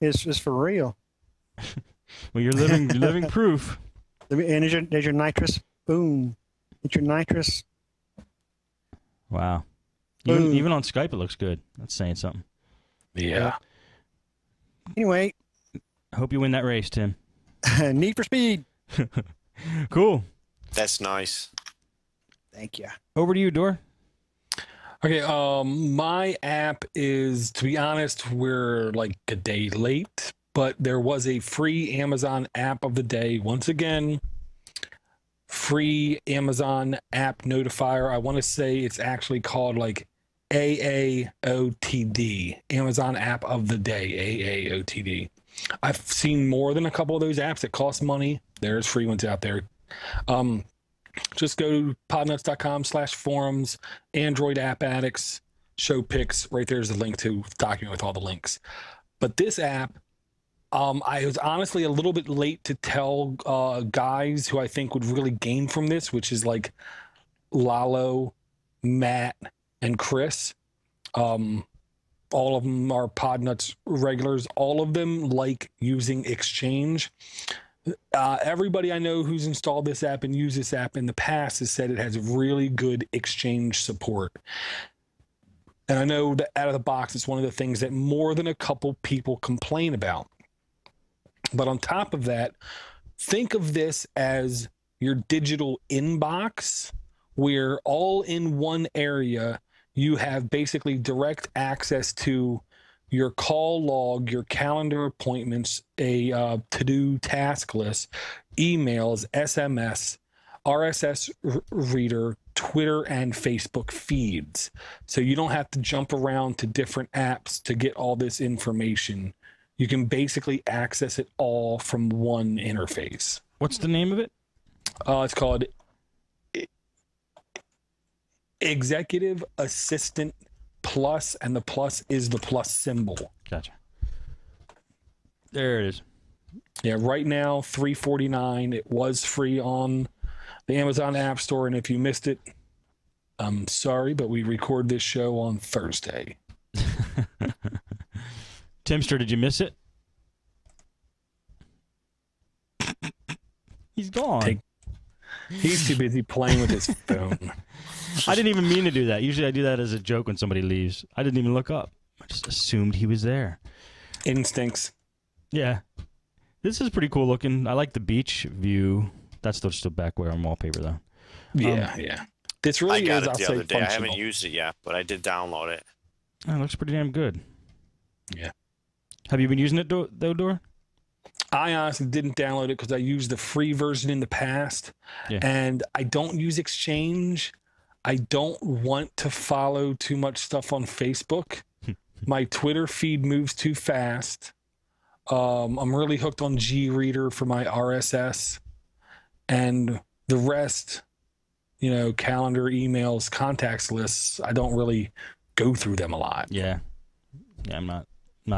is for real. Well, you're living proof. And there's your nitrous. Boom. It's your nitrous. Wow. Boom. Even on Skype, it looks good. That's saying something. Yeah. Anyway, I hope you win that race, Tim. Need for Speed. Cool. That's nice. Thank you. Over to you, Dor. Okay, my app is, to be honest, we're like a day late, but there was a free Amazon app of the day. Once again, free Amazon app notifier. I want to say it's actually called like AAOTD, Amazon app of the day, AAOTD. I've seen more than a couple of those apps that cost money. There's free ones out there. Just go to podnutz.com/forums, Android App Addicts, show pics. Right there's the link to the document with all the links. But this app I was honestly a little bit late to tell guys who I think would really gain from this, which is like Lalo, Matt, and Chris. All of them are podnutz regulars. All of them like using Exchange. Everybody I know who's installed this app and used this app in the past has said it has really good Exchange support. And I know that out of the box, it's one of the things that more than a couple people complain about. But on top of that, think of this as your digital inbox, where all in one area, you have basically direct access to your call log, your calendar appointments, a to-do task list, emails, SMS, RSS reader, Twitter, and Facebook feeds. So you don't have to jump around to different apps to get all this information. You can basically access it all from one interface. What's the name of it? It's called Executive Assistant Plus, and the plus is the plus symbol. Gotcha. There it is. Yeah, right now $3.49. It was free on the Amazon App Store, and if you missed it, I'm sorry, but we record this show on Thursday. Timster, did you miss it? He's gone. He's too busy playing with his phone. I didn't even mean to do that. Usually I do that as a joke when somebody leaves. I didn't even look up. I just assumed he was there. Instincts. Yeah. This is pretty cool looking. I like the beach view. That's still backward on wallpaper, though. Yeah. This really I got is, it I'll the say, other day. I functional. haven't used it yet, but I did download it. Oh, it looks pretty damn good. Yeah. Have you been using it, though, Dor? I honestly didn't download it because I used the free version in the past. Yeah. And I don't use Exchange. I don't want to follow too much stuff on Facebook. My Twitter feed moves too fast. I'm really hooked on G-Reader for my RSS. And the rest, calendar, emails, contacts lists, I don't really go through them a lot. Yeah. Yeah, I'm not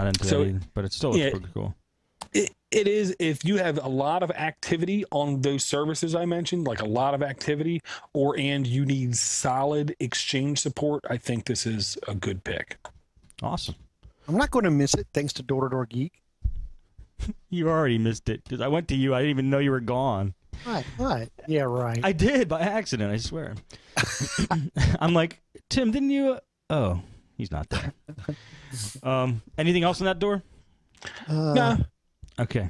into that either, but it still looks pretty cool. It is, if you have a lot of activity on those services I mentioned, like a lot of activity, and you need solid Exchange support, I think this is a good pick. Awesome. I'm not going to miss it thanks to Door to Door Geek. You already missed it because I went to you. I didn't even know you were gone. What? Yeah, right. I did by accident, I swear. I'm like, Tim, didn't you? Oh, he's not there. Anything else on that door? No. Okay.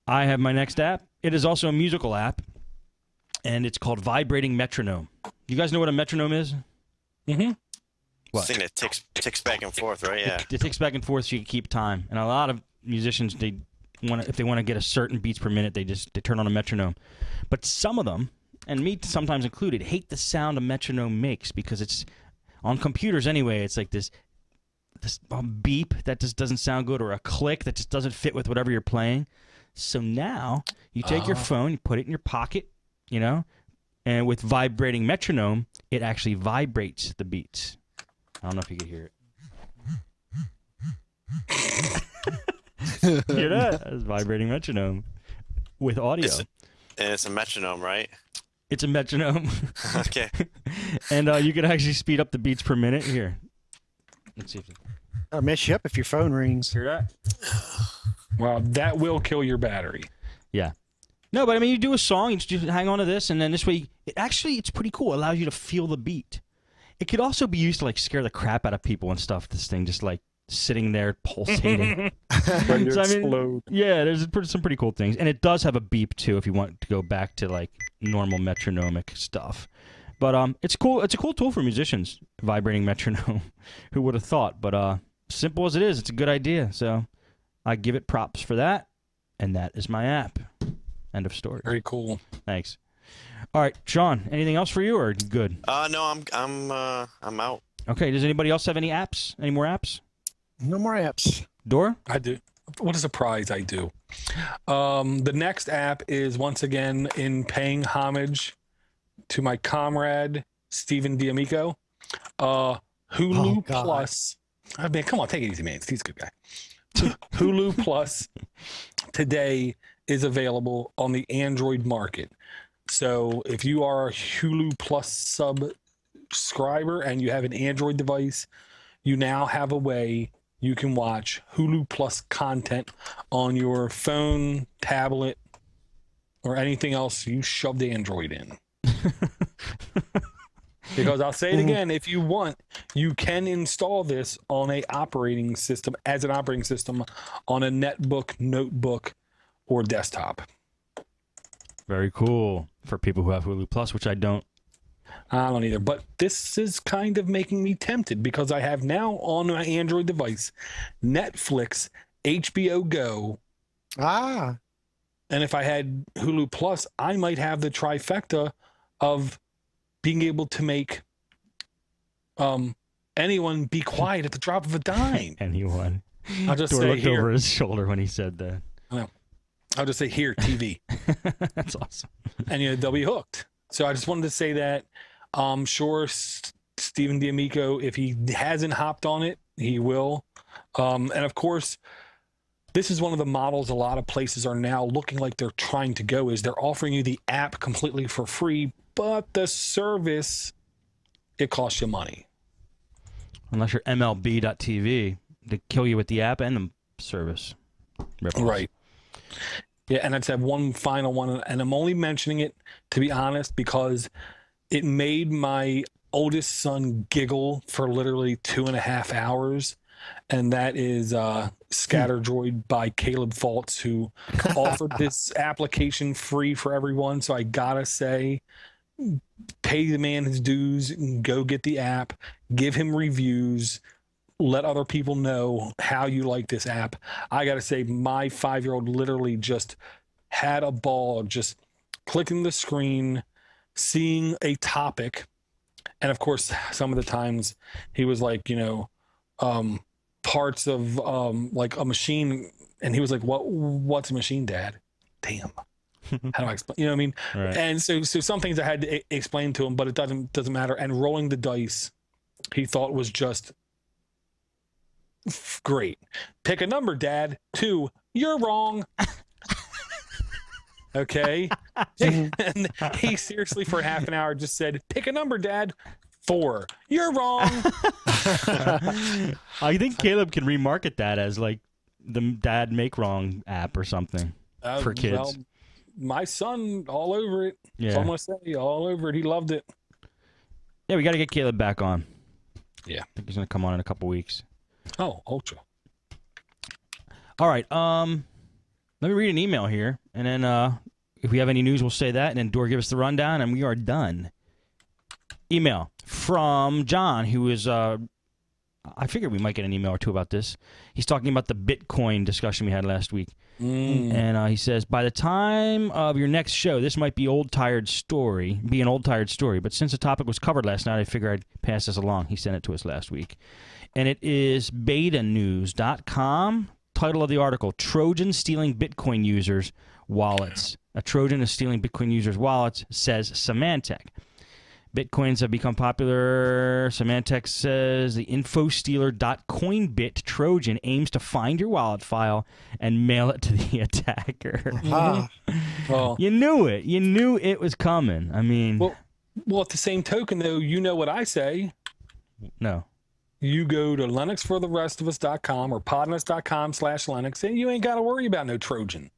I have my next app. It is also a musical app, and it's called Vibrating Metronome. You guys know what a metronome is? Mm-hmm. What? Thing that ticks back and forth, right? Yeah. It ticks back and forth so you can keep time. And a lot of musicians, if they want to get a certain beats per minute, they turn on a metronome. But some of them, and me sometimes included, hate the sound a metronome makes because it's on computers anyway. It's like this beep that just doesn't sound good, or a click that just doesn't fit with whatever you're playing. So now you take your phone, you put it in your pocket, and with Vibrating Metronome, it actually vibrates the beats. I don't know if you can hear it. Hear that? That's Vibrating Metronome with audio. It's a metronome, right? It's a metronome. Okay. And you can actually speed up the beats per minute. Here. Let's see if I'll mess you up if your phone rings. hear that. Well, that will kill your battery. Yeah. No, but I mean, you do a song, you just hang on to this, and then this way, it's pretty cool. It allows you to feel the beat. It could also be used to like scare the crap out of people and stuff. This thing just like sitting there pulsating. When you So, I mean, explode. yeah, there's some pretty cool things, and it does have a beep too if you want to go back to like normal metronomic stuff. But it's cool. It's a cool tool for musicians. Vibrating Metronome. Who would have thought? But simple as it is, it's a good idea. So I give it props for that, and that is my app. End of story. Very cool. Thanks. All right, Shawn. Anything else for you, or good? No, I'm out. Okay. Does anybody else have any apps? Any more apps? No more apps. Dora? I do. What a surprise I do. The next app is once again in paying homage to my comrade, Stephen D'Amico. Hulu God. Plus. I mean, come on, take it easy, man. He's a good guy. Hulu Plus today is available on the Android market. So if you are a Hulu Plus subscriber and you have an Android device, you now have a way you can watch Hulu Plus content on your phone, tablet, or anything else you shoved Android in. Because I'll say it again, if you want, you can install this on an operating system, as an operating system on a netbook, notebook, or desktop. Very cool for people who have Hulu Plus, which I don't. I don't either, but this is kind of making me tempted because I have now on my Android device Netflix, HBO Go. Ah. And if I had Hulu Plus, I might have the trifecta of being able to make anyone be quiet at the drop of a dime. Anyone. I'll just Dor say looked here. over his shoulder when he said that. I'll just say here, TV. That's awesome. And they'll be hooked. So I just wanted to say that. I'm sure Stephen D'Amico, if he hasn't hopped on it, he will. And of course, this is one of the models a lot of places are now looking like they're trying to go, is they're offering you the app completely for free, but the service, it costs you money. Unless you're MLB.TV, they kill you with the app and the service. Ripples. Right. Yeah, and I'd have one final one, and I'm only mentioning it, to be honest, because it made my oldest son giggle for literally 2.5 hours, and that is Scatterjoid by Caleb Fultz, who offered this application free for everyone. So I gotta say, pay the man his dues, go get the app, give him reviews, let other people know how you like this app. I gotta say, my 5-year-old literally just had a ball just clicking the screen, seeing a topic. And of course, some of the times he was like, parts of like a machine, and he was like, what's a machine, Dad? Damn. How do I explain? You know what I mean? Right. And so some things I had to explain to him, but it doesn't matter. And rolling the dice, he thought was just great. Pick a number, Dad. 2. You're wrong. Okay. And he seriously for half an hour just said, pick a number, Dad. 4. You're wrong. I think Caleb can remarket that as like the Dad Make Wrong app or something for kids. Well, my son, all over it. Yeah. So I'm going to say all over it. He loved it. Yeah, we got to get Caleb back on. Yeah. I think he's going to come on in a couple weeks. Oh, ultra. All right. Let me read an email here, and then if we have any news, we'll say that, and then Dor give us the rundown, and we are done. Email from John, who is, I figured we might get an email or two about this. He's talking about the Bitcoin discussion we had last week. And he says, by the time of your next show, this might be an old tired story, but since the topic was covered last night, I figured I'd pass this along. He sent it to us last week. And it is betanews.com. Title of the article, Trojan stealing Bitcoin users' wallets. A Trojan is stealing Bitcoin users' wallets, says Symantec. Bitcoins have become popular. Symantec says the infostealer.coinbit Trojan aims to find your wallet file and mail it to the attacker. Well, You knew it. You knew it was coming. I mean... Well, at the same token, though, you know what I say. No. You go to linuxfortherestofus.com or podnutz.com/Linux, and you ain't got to worry about no Trojan.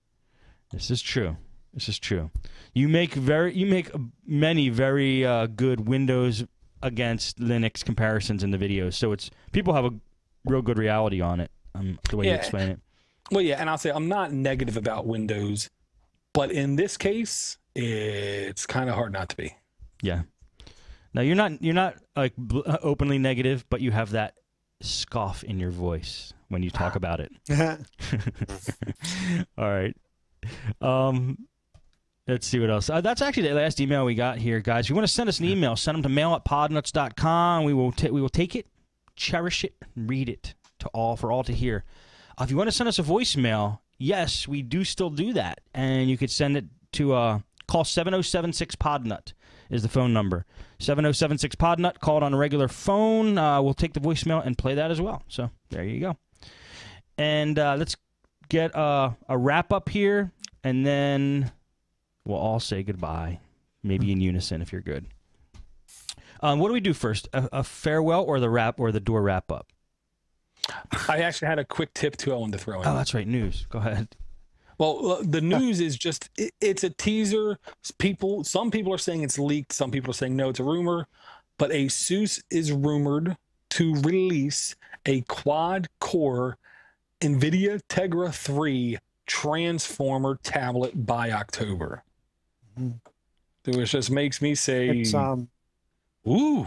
This is true. This is true. You make many very good Windows against Linux comparisons in the videos, so it's people have a real good reality on it. The way you explain it. Well, yeah, and I'll say I'm not negative about Windows, but in this case, it's kind of hard not to be. Yeah. Now you're not like openly negative, but you have that scoff in your voice when you talk about it. All right. Let's see what else. That's actually the last email we got here, guys. If you want to send us an email, send them to mail@podnutz.com. We will take it, cherish it, and read it for all to hear. If you want to send us a voicemail, yes, we do still do that, and you could send it to call 7076-PODNUT is the phone number. 7076-PODNUT. Call it on a regular phone. We'll take the voicemail and play that as well. So there you go. and let's get a wrap up here, and then we'll all say goodbye, maybe in unison if you're good. What do we do first? A farewell or the door wrap up? I actually had a quick tip too I wanted to throw in. Oh, that's right. News. Go ahead. Well, the news is just, it's a teaser. Some people are saying it's leaked. Some people are saying no, it's a rumor. But ASUS is rumored to release a quad-core NVIDIA Tegra 3 transformer tablet by October. Which just makes me say, ooh.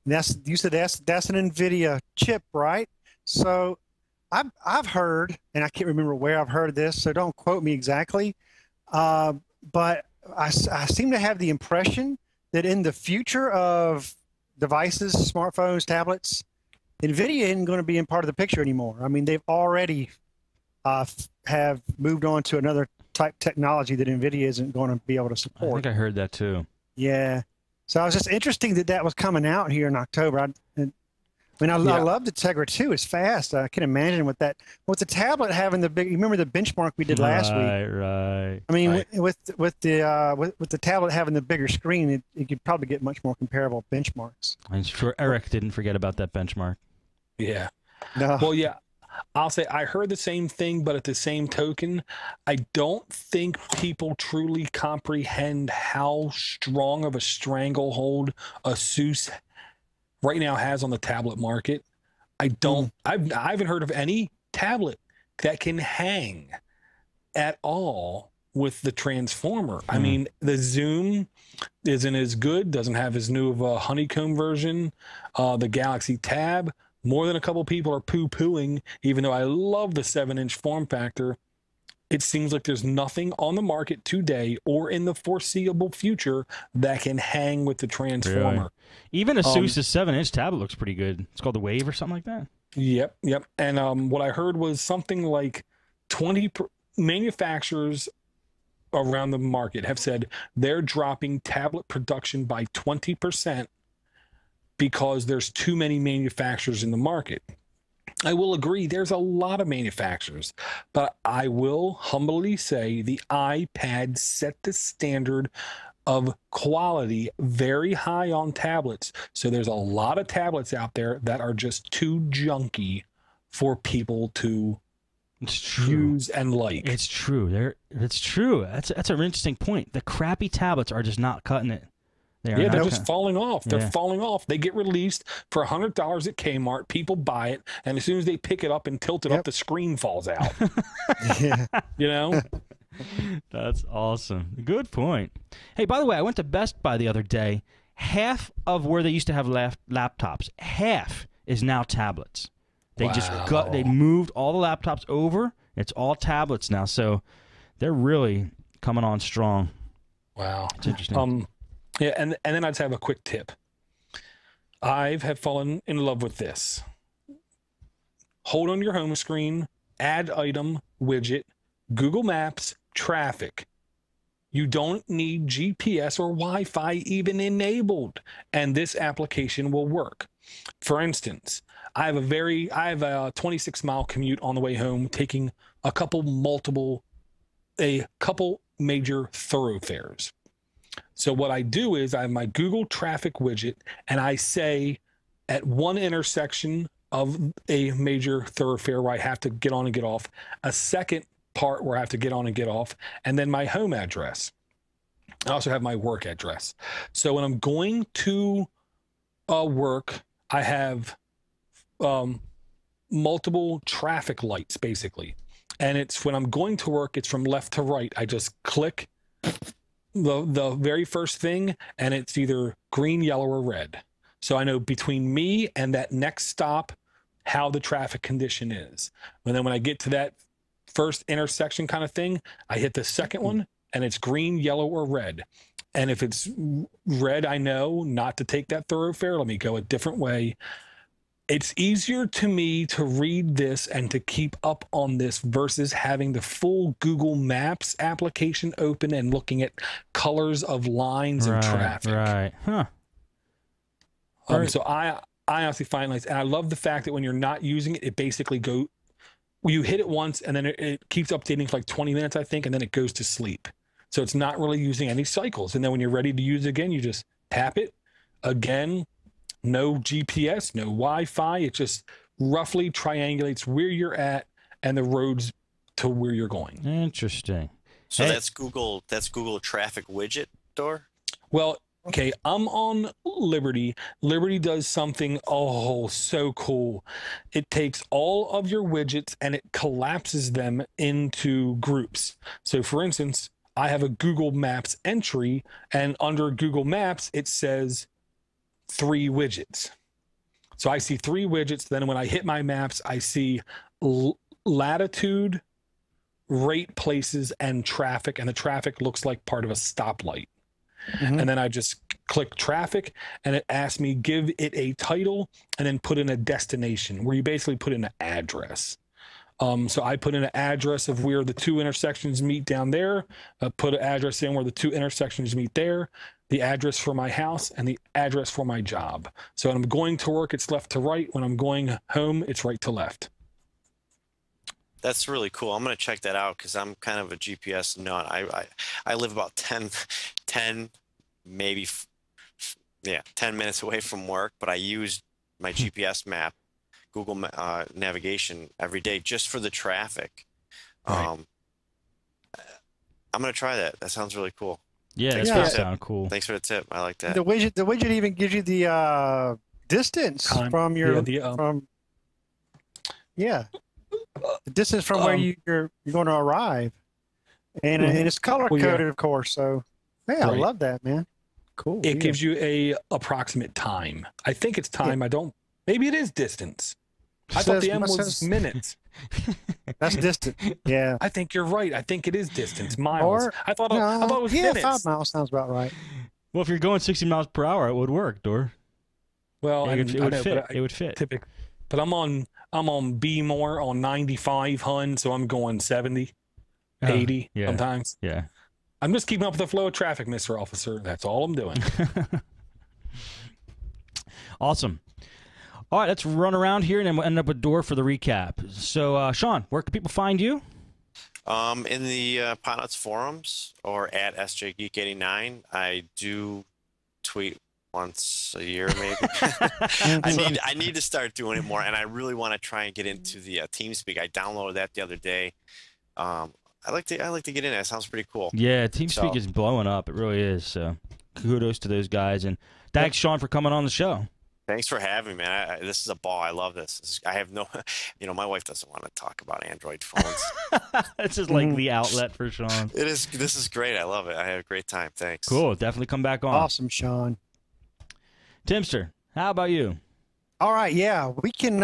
You said that's an NVIDIA chip, right? So I've heard, and I can't remember where I've heard this, so don't quote me exactly, but I seem to have the impression that in the future of devices, smartphones, tablets, NVIDIA isn't going to be in part of the picture anymore. I mean, they've already have moved on to another type technology that NVIDIA isn't going to be able to support. I think I heard that too. Yeah. So I was just interesting that was coming out here in October. I love the Tegra 2. It's fast. I can imagine with the tablet having the big. You remember the benchmark we did last week? Right. I mean, with the tablet having the bigger screen, it could probably get much more comparable benchmarks. I'm sure Eric didn't forget about that benchmark. Yeah. No. Well, yeah. I'll say I heard the same thing, but at the same token, I don't think people truly comprehend how strong of a stranglehold ASUS right now has on the tablet market. I haven't heard of any tablet that can hang at all with the transformer. I mean, the Zoom isn't as good, doesn't have as new of a honeycomb version. The Galaxy Tab, more than a couple people are poo-pooing, even though I love the 7-inch form factor. It seems like there's nothing on the market today or in the foreseeable future that can hang with the transformer. Really? Even ASUS's 7-inch tablet looks pretty good. It's called the Wave or something like that. Yep. And what I heard was something like 20 manufacturers around the market have said they're dropping tablet production by 20% because there's too many manufacturers in the market. I will agree, there's a lot of manufacturers, but I will humbly say the iPad set the standard of quality very high on tablets. So there's a lot of tablets out there that are just too junky for people to use and like. It's true. It's true. That's an interesting point. The crappy tablets are just not cutting it. They're just falling off. They're falling off. They get released for $100 at Kmart. People buy it, and as soon as they pick it up and tilt it up, the screen falls out. You know? That's awesome. Good point. Hey, by the way, I went to Best Buy the other day. Half of where they used to have laptops, half is now tablets. They they moved all the laptops over. It's all tablets now, so they're really coming on strong. Wow. It's interesting. Yeah, and then I'd just have a quick tip. I have fallen in love with this. Hold on your home screen, add item, widget, Google Maps, traffic. You don't need GPS or Wi-Fi even enabled, and this application will work. For instance, I have a 26-mile commute on the way home, taking a couple major thoroughfares. So what I do is I have my Google traffic widget, and I say at one intersection of a major thoroughfare where I have to get on and get off, a second part where I have to get on and get off, and then my home address. I also have my work address. So when I'm going to work, I have multiple traffic lights, basically. And it's when I'm going to work, it's from left to right. I just click the very first thing, and it's either green, yellow, or red. So I know between me and that next stop how the traffic condition is. And then when I get to that first intersection kind of thing, I hit the second one, and it's green, yellow, or red. And if it's red, I know not to take that thoroughfare. Let me go a different way. It's easier to me to read this and to keep up on this versus having the full Google Maps application open and looking at colors of lines and traffic. Right. Huh. So I honestly find, like, and I love the fact that when you're not using it, it basically you hit it once and then it keeps updating for like 20 minutes, I think, and then it goes to sleep. So it's not really using any cycles. And then when you're ready to use it again, you just tap it again. No GPS, no Wi-Fi. It just roughly triangulates where you're at and the roads to where you're going. Interesting. So that's Google Traffic Widget, Door? Well, okay, I'm on Liberty. Liberty does something, oh, so cool. It takes all of your widgets and it collapses them into groups. So for instance, I have a Google Maps entry, and under Google Maps, it says 3 widgets. So I see 3 widgets. Then when I hit my maps, I see latitude, rate, places, and traffic. And the traffic looks like part of a stoplight. And then I just click traffic, and it asks me, give it a title, and then put in a destination, where you basically put in an address. So I put in an address of where the 2 intersections meet down there, put an address in where the 2 intersections meet there, the address for my house, and the address for my job. So when I'm going to work, it's left to right. When I'm going home, it's right to left. That's really cool. I'm going to check that out because I'm kind of a GPS nut. I live about 10 maybe 10 minutes away from work, but I use my GPS map, Google navigation every day just for the traffic. Right. I'm going to try that. That sounds really cool. Yeah, Thanks that for the does tip. sound cool. Thanks for the tip. I like that. The widget even gives you the distance Time. from your The distance from where you're going to arrive, and it's color coded, of course. So yeah, I Right. love that, man. Cool. It gives you a approximate time. I think it's time. Maybe it is distance. I thought the M was minutes. That's distant. Yeah. I think you're right. I think it is distance. Miles. I thought it was yeah, minutes. 5 miles sounds about right. Well, if you're going 60 miles per hour, it would work, Door. Well, It would fit. Typically, but I'm on B more on 95 hun, so I'm going 70, 80 yeah. sometimes. Yeah. I'm just keeping up with the flow of traffic, Mr. Officer. That's all I'm doing. Awesome. All right, let's run around here, and then we'll end up with Door for the recap. So, Shawn, where can people find you? In the podnutz forums or at SJGeek89. I do tweet once a year, maybe. I need to start doing it more, and I really want to try and get into the TeamSpeak. I downloaded that the other day. I like to get in. That sounds pretty cool. Yeah, TeamSpeak is blowing up. It really is. So, kudos to those guys, and thanks, Shawn, for coming on the show. Thanks for having me, man. This is a ball. I love this. I have no, my wife doesn't want to talk about Android phones. This is like the outlet for Shawn. It is. This is great. I love it. I had a great time. Thanks. Cool. Definitely come back on. Awesome, Shawn. Timster, how about you? All right, yeah, we can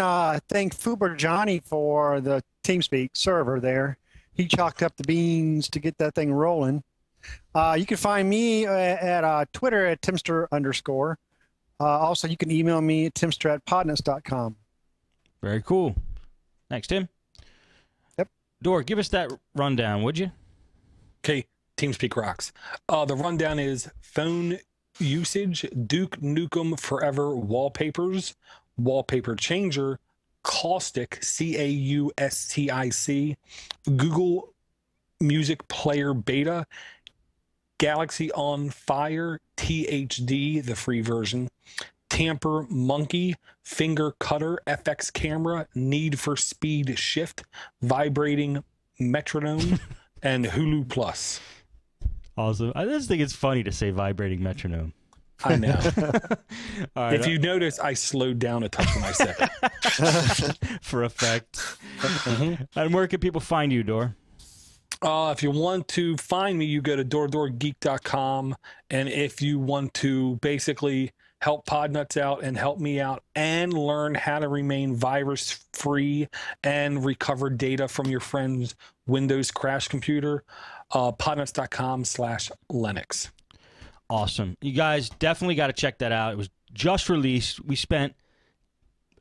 thank Fuber Johnny for the TeamSpeak server there. He chalked up the beans to get that thing rolling. You can find me at Twitter at Timster_. Also, you can email me at timster@podnutz.com. Very cool. Thanks, Tim. Yep. Door, give us that rundown, would you? Okay, TeamSpeak rocks. The rundown is phone usage, Duke Nukem Forever wallpapers, Wallpaper Changer, Caustic, CAUSTIC, Google Music Player Beta, Galaxy on Fire, THD, the free version, Tamper Monkey, Finger Cutter, FX Camera, Need for Speed Shift, Vibrating Metronome, and Hulu Plus. Awesome. I just think it's funny to say vibrating metronome. I know. All right, If you notice, I slowed down a touch when I said it. for effect. And where can people find you, Door? If you want to find me, you go to doorgeek.com. And if you want to basically help Podnutz out and help me out and learn how to remain virus-free and recover data from your friend's Windows crash computer, podnutz.com/Linux. Awesome. You guys definitely got to check that out. It was just released. We spent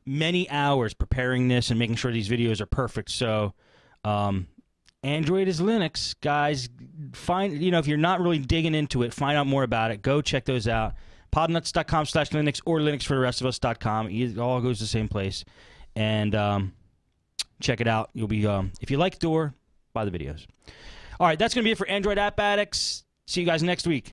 many hours preparing this and making sure these videos are perfect. So, Android is Linux, guys. Find, if you're not really digging into it, find out more about it. Go check those out. Podnutz.com/Linux or LinuxForTheRestOfUs.com. It all goes to the same place. And check it out. You'll be if you like Door, buy the videos. All right, that's going to be it for Android App Addicts. See you guys next week.